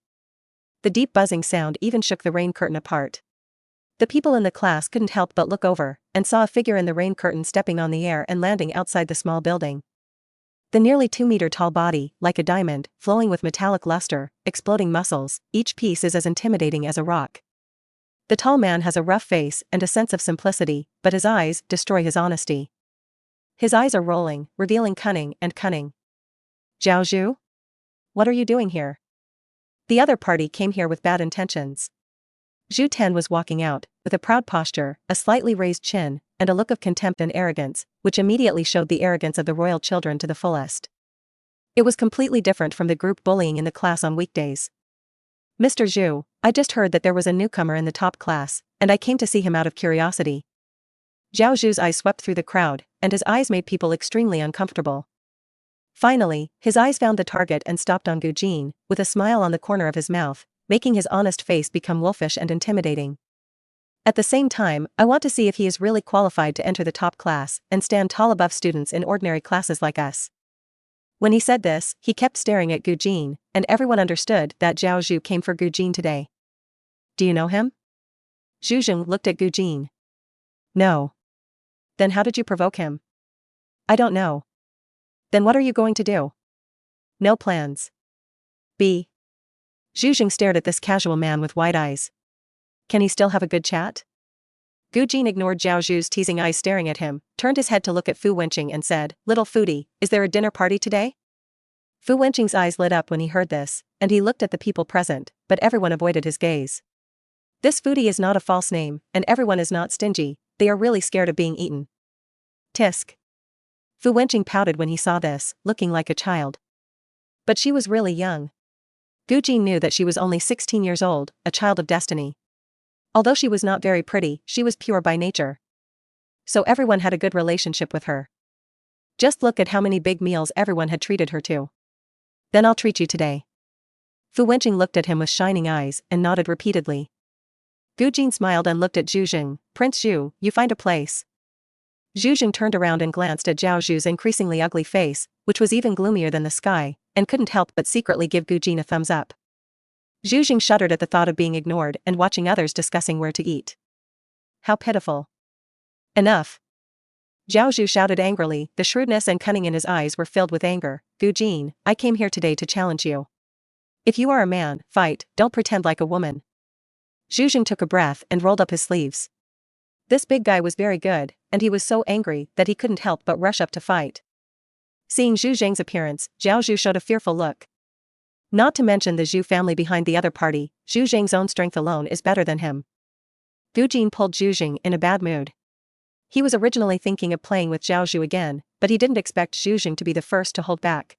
The deep buzzing sound even shook the rain curtain apart. The people in the class couldn't help but look over, and saw a figure in the rain curtain stepping on the air and landing outside the small building. The nearly 2-meter-tall body, like a diamond, flowing with metallic luster, exploding muscles, each piece is as intimidating as a rock. The tall man has a rough face and a sense of simplicity, but his eyes destroy his honesty. His eyes are rolling, revealing cunning and cunning. Zhao Zhu? What are you doing here? The other party came here with bad intentions. Zhu Ten was walking out, with a proud posture, a slightly raised chin, and a look of contempt and arrogance, which immediately showed the arrogance of the royal children to the fullest. It was completely different from the group bullying in the class on weekdays. Mr. Zhu, I just heard that there was a newcomer in the top class, and I came to see him out of curiosity. Zhao Zhu's eyes swept through the crowd, and his eyes made people extremely uncomfortable. Finally, his eyes found the target and stopped on Gu Jin, with a smile on the corner of his mouth, making his honest face become wolfish and intimidating. At the same time, I want to see if he is really qualified to enter the top class and stand tall above students in ordinary classes like us. When he said this, he kept staring at Gu Jin, and everyone understood that Zhao Zhu came for Gu Jin today. Do you know him? Zhu Jing looked at Gu Jin. No. Then how did you provoke him? I don't know. Then what are you going to do? No plans. B. Zhu Jing stared at this casual man with wide eyes. Can he still have a good chat? Gu Jin ignored Zhao Zhu's teasing eyes staring at him, turned his head to look at Fu Wenqing and said, Little foodie, is there a dinner party today? Fu Wenqing's eyes lit up when he heard this, and he looked at the people present, but everyone avoided his gaze. This foodie is not a false name, and everyone is not stingy, they are really scared of being eaten. Tisk. Fu Wenqing pouted when he saw this, looking like a child. But she was really young. Gu Jin knew that she was only 16 years old, a child of destiny. Although she was not very pretty, she was pure by nature. So everyone had a good relationship with her. Just look at how many big meals everyone had treated her to. Then I'll treat you today. Fu Wenqing looked at him with shining eyes and nodded repeatedly. Gu Jin smiled and looked at Zhu Jing. Prince Zhu, you find a place. Zhu Jing turned around and glanced at Zhao Zhu's increasingly ugly face, which was even gloomier than the sky, and couldn't help but secretly give Gu Jin a thumbs up. Zhu Jing shuddered at the thought of being ignored and watching others discussing where to eat. How pitiful. Enough. Zhao Zhu shouted angrily, the shrewdness and cunning in his eyes were filled with anger. Gu Jin, I came here today to challenge you. If you are a man, fight, don't pretend like a woman. Zhu Jing took a breath and rolled up his sleeves. This big guy was very good, and he was so angry that he couldn't help but rush up to fight. Seeing Zhu Jing's appearance, Zhao Zhu showed a fearful look. Not to mention the Zhu family behind the other party, Zhu Jing's own strength alone is better than him. Gu Jin pulled Zhu Jing in a bad mood. He was originally thinking of playing with Zhao Zhu again, but he didn't expect Zhu Jing to be the first to hold back.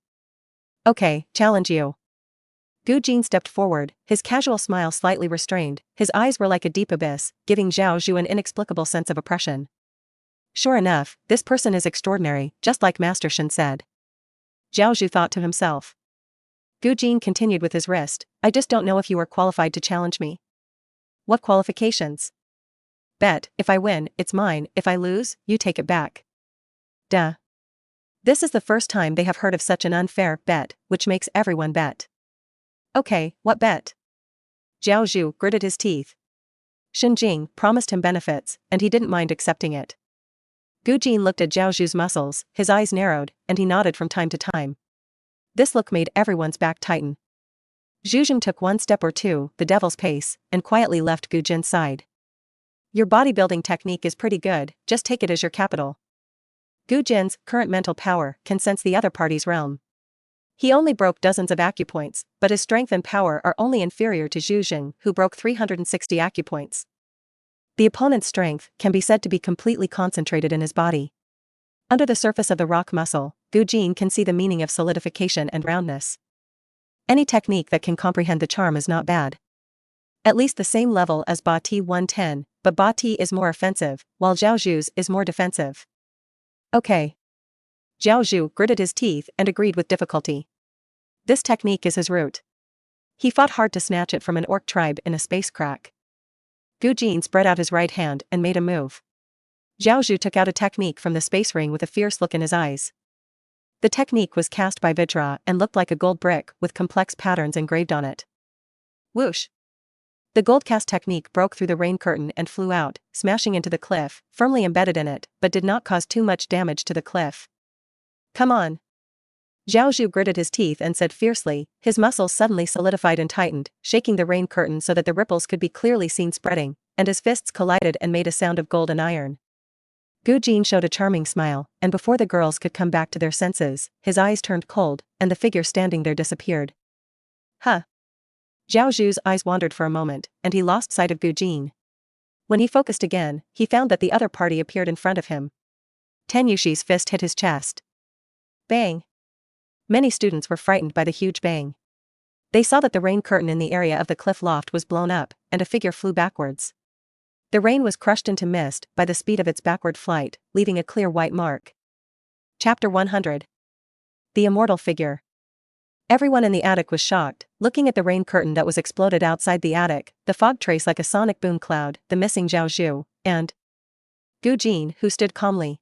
Okay, challenge you. Gu Jin stepped forward, his casual smile slightly restrained, his eyes were like a deep abyss, giving Zhao Zhu an inexplicable sense of oppression. Sure enough, this person is extraordinary, just like Master Shen said. Zhao Zhu thought to himself. Gu Jin continued with his wrist, I just don't know if you are qualified to challenge me. What qualifications? Bet, if I win, it's mine, if I lose, you take it back. Duh. This is the first time they have heard of such an unfair bet, which makes everyone bet. Okay, what bet? Zhao Zhu gritted his teeth. Shen Jing promised him benefits, and he didn't mind accepting it. Gu Jin looked at Zhao Zhu's muscles, his eyes narrowed, and he nodded from time to time. This look made everyone's back tighten. Zhu Jing took one step or two, the devil's pace, and quietly left Gu Jin's side. Your bodybuilding technique is pretty good, just take it as your capital. Gu Jin's current mental power can sense the other party's realm. He only broke dozens of acupoints, but his strength and power are only inferior to Zhu Jing, who broke 360 acupoints. The opponent's strength can be said to be completely concentrated in his body. Under the surface of the rock muscle, Gu Jin can see the meaning of solidification and roundness. Any technique that can comprehend the charm is not bad. At least the same level as Ba Ti 110, but Ba Ti is more offensive, while Zhao Zhu's is more defensive. Okay. Zhao Zhu gritted his teeth and agreed with difficulty. This technique is his root. He fought hard to snatch it from an orc tribe in a space crack. Gu Jin spread out his right hand and made a move. Zhao Zhu took out a technique from the space ring with a fierce look in his eyes. The technique was cast by Vajra and looked like a gold brick with complex patterns engraved on it. Whoosh! The gold cast technique broke through the rain curtain and flew out, smashing into the cliff, firmly embedded in it, but did not cause too much damage to the cliff. Come on! Zhao Zhu gritted his teeth and said fiercely, his muscles suddenly solidified and tightened, shaking the rain curtain so that the ripples could be clearly seen spreading, and his fists collided and made a sound of gold and iron. Gu Jin showed a charming smile, and before the girls could come back to their senses, his eyes turned cold, and the figure standing there disappeared. Huh! Zhao Zhu's eyes wandered for a moment, and he lost sight of Gu Jin. When he focused again, he found that the other party appeared in front of him. Ten Yushi's fist hit his chest. Bang! Many students were frightened by the huge bang. They saw that the rain curtain in the area of the cliff loft was blown up, and a figure flew backwards. The rain was crushed into mist by the speed of its backward flight, leaving a clear white mark. Chapter 100. The Immortal Figure. Everyone in the attic was shocked, looking at the rain curtain that was exploded outside the attic, the fog trace like a sonic boom cloud, the missing Zhao Zhu, and Gu Jin, who stood calmly.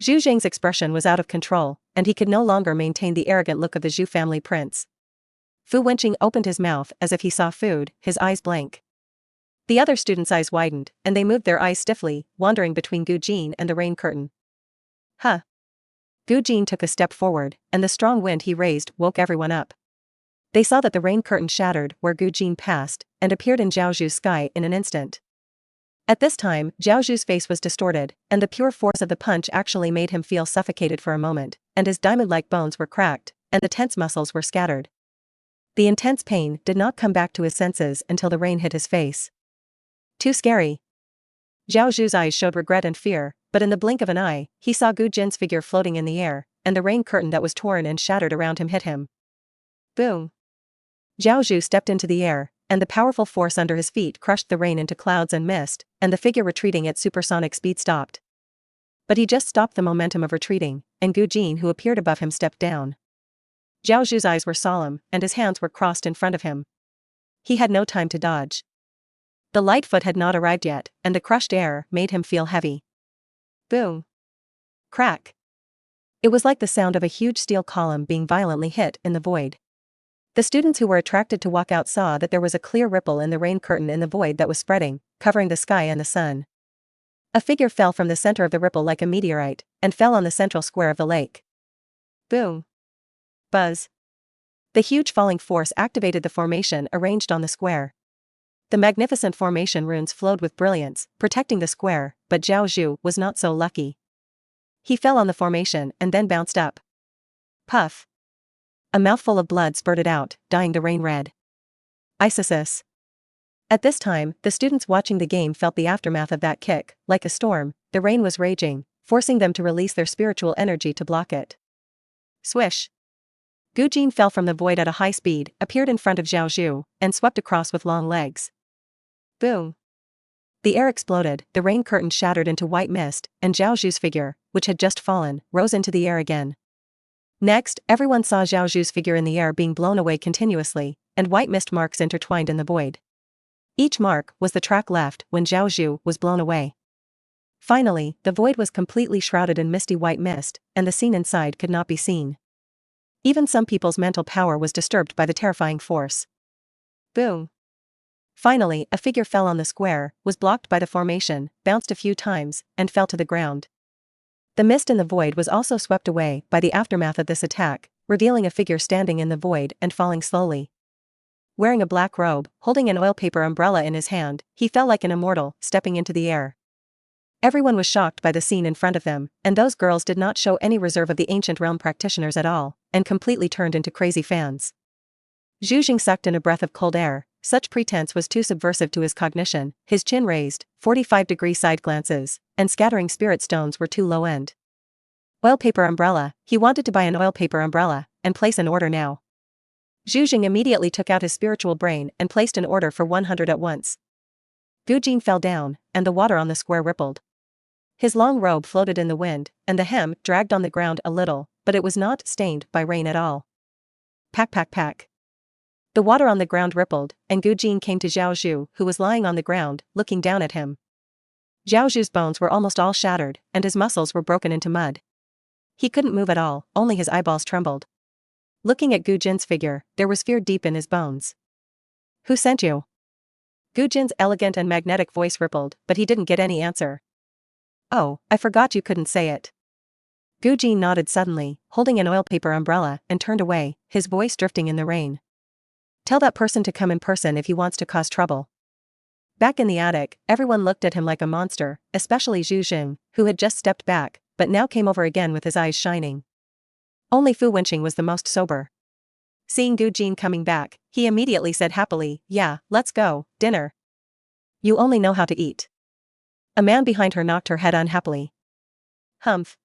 Zhu Jing's expression was out of control, and he could no longer maintain the arrogant look of the Zhu family prince. Fu Wenqing opened his mouth as if he saw food, his eyes blank. The other students' eyes widened, and they moved their eyes stiffly, wandering between Gu Jin and the rain curtain. Huh! Gu Jin took a step forward, and the strong wind he raised woke everyone up. They saw that the rain curtain shattered where Gu Jin passed, and appeared in Zhao Zhu's sky in an instant. At this time, Zhao Zhu's face was distorted, and the pure force of the punch actually made him feel suffocated for a moment, and his diamond-like bones were cracked, and the tense muscles were scattered. The intense pain did not come back to his senses until the rain hit his face. Too scary. Zhao Zhu's eyes showed regret and fear, but in the blink of an eye, he saw Gu Jin's figure floating in the air, and the rain curtain that was torn and shattered around him hit him. Boom! Zhao Zhu stepped into the air, and the powerful force under his feet crushed the rain into clouds and mist, and the figure retreating at supersonic speed stopped. But he just stopped the momentum of retreating, and Gu Jin, who appeared above him, stepped down. Zhao Zhu's eyes were solemn, and his hands were crossed in front of him. He had no time to dodge. The Lightfoot had not arrived yet, and the crushed air made him feel heavy. Boom! Crack! It was like the sound of a huge steel column being violently hit in the void. The students who were attracted to walk out saw that there was a clear ripple in the rain curtain in the void that was spreading, covering the sky and the sun. A figure fell from the center of the ripple like a meteorite, and fell on the central square of the lake. Boom! Buzz! The huge falling force activated the formation arranged on the square. The magnificent formation runes flowed with brilliance, protecting the square, but Zhao Zhu was not so lucky. He fell on the formation and then bounced up. Puff! A mouthful of blood spurted out, dyeing the rain red. Isis. At this time, the students watching the game felt the aftermath of that kick. Like a storm, the rain was raging, forcing them to release their spiritual energy to block it. Swish! Gu Jin fell from the void at a high speed, appeared in front of Zhao Zhu, and swept across with long legs. Boom! The air exploded, the rain curtain shattered into white mist, and Zhao Zhu's figure, which had just fallen, rose into the air again. Next, everyone saw Zhao Zhu's figure in the air being blown away continuously, and white mist marks intertwined in the void. Each mark was the track left when Zhao Zhu was blown away. Finally, the void was completely shrouded in misty white mist, and the scene inside could not be seen. Even some people's mental power was disturbed by the terrifying force. Boom! Finally, a figure fell on the square, was blocked by the formation, bounced a few times, and fell to the ground. The mist in the void was also swept away by the aftermath of this attack, revealing a figure standing in the void and falling slowly. Wearing a black robe, holding an oil paper umbrella in his hand, he fell like an immortal, stepping into the air. Everyone was shocked by the scene in front of them, and those girls did not show any reserve of the ancient realm practitioners at all, and completely turned into crazy fans. Zhu Jing sucked in a breath of cold air. Such pretense was too subversive to his cognition, his chin raised, 45-degree side glances, and scattering spirit stones were too low-end. Oil paper umbrella, he wanted to buy an oil paper umbrella, and place an order now. Zhu Jing immediately took out his spiritual brain and placed an order for 100 at once. Gu Jin fell down, and the water on the square rippled. His long robe floated in the wind, and the hem dragged on the ground a little, but it was not stained by rain at all. Pack pack pack. The water on the ground rippled, and Gu Jin came to Zhao Zhu, who was lying on the ground, looking down at him. Zhao Zhu's bones were almost all shattered, and his muscles were broken into mud. He couldn't move at all, only his eyeballs trembled. Looking at Gu Jin's figure, there was fear deep in his bones. Who sent you? Gu Jin's elegant and magnetic voice rippled, but he didn't get any answer. Oh, I forgot you couldn't say it. Gu Jin nodded suddenly, holding an oil paper umbrella, and turned away, his voice drifting in the rain. Tell that person to come in person if he wants to cause trouble. Back in the attic, everyone looked at him like a monster, especially Zhu Jing, who had just stepped back, but now came over again with his eyes shining. Only Fu Wenqing was the most sober. Seeing Gu Jin coming back, he immediately said happily, yeah, let's go, dinner. You only know how to eat. A man behind her knocked her head unhappily. Humph.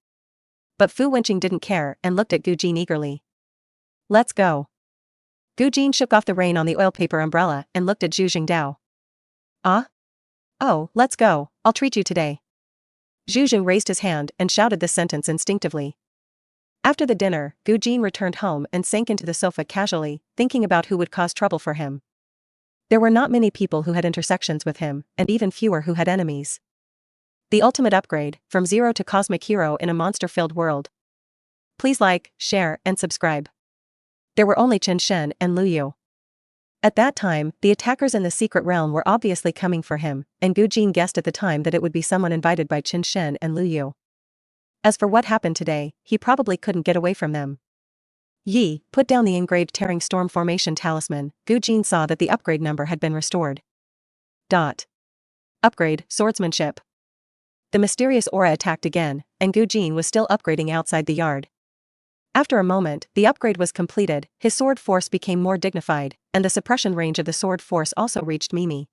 But Fu Wenqing didn't care and looked at Gu Jin eagerly. Let's go. Gu Jin shook off the rain on the oil paper umbrella and looked at Zhu Jingdao. Ah? Oh, let's go, I'll treat you today. Zhu Jing raised his hand and shouted this sentence instinctively. After the dinner, Gu Jin returned home and sank into the sofa casually, thinking about who would cause trouble for him. There were not many people who had intersections with him, and even fewer who had enemies. The ultimate upgrade, from zero to cosmic hero in a monster-filled world. Please like, share, and subscribe. There were only Chen Shen and Lu Yu. At that time, the attackers in the secret realm were obviously coming for him, and Gu Jin guessed at the time that it would be someone invited by Chen Shen and Lu Yu. As for what happened today, he probably couldn't get away from them. Yi put down the engraved Tearing Storm Formation talisman. Gu Jin saw that the upgrade number had been restored. Upgrade, swordsmanship. The mysterious aura attacked again, and Gu Jin was still upgrading outside the yard. After a moment, the upgrade was completed, his sword force became more dignified, and the suppression range of the sword force also reached Mimi.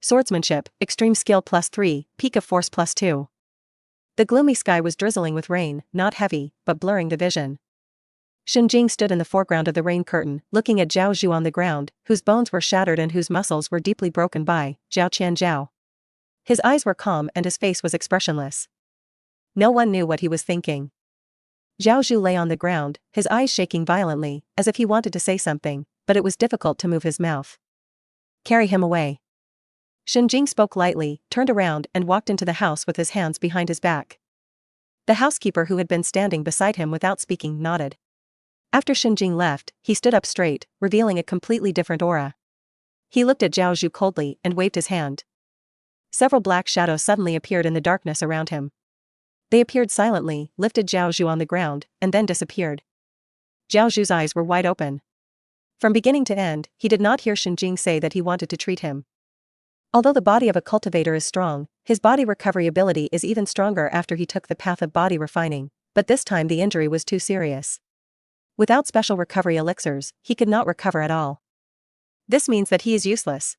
Swordsmanship, extreme skill +3, peak of force +2. The gloomy sky was drizzling with rain, not heavy, but blurring the vision. Shen Jing stood in the foreground of the rain curtain, looking at Zhao Zhu on the ground, whose bones were shattered and whose muscles were deeply broken by Zhao Qian Zhao. His eyes were calm and his face was expressionless. No one knew what he was thinking. Zhao Zhu lay on the ground, his eyes shaking violently, as if he wanted to say something, but it was difficult to move his mouth. Carry him away. Shen Jing spoke lightly, turned around and walked into the house with his hands behind his back. The housekeeper who had been standing beside him without speaking nodded. After Shen Jing left, he stood up straight, revealing a completely different aura. He looked at Zhao Zhu coldly and waved his hand. Several black shadows suddenly appeared in the darkness around him. They appeared silently, lifted Zhao Zhu on the ground, and then disappeared. Zhao Zhu's eyes were wide open. From beginning to end, he did not hear Shen Jing say that he wanted to treat him. Although the body of a cultivator is strong, his body recovery ability is even stronger after he took the path of body refining, but this time the injury was too serious. Without special recovery elixirs, he could not recover at all. This means that he is useless.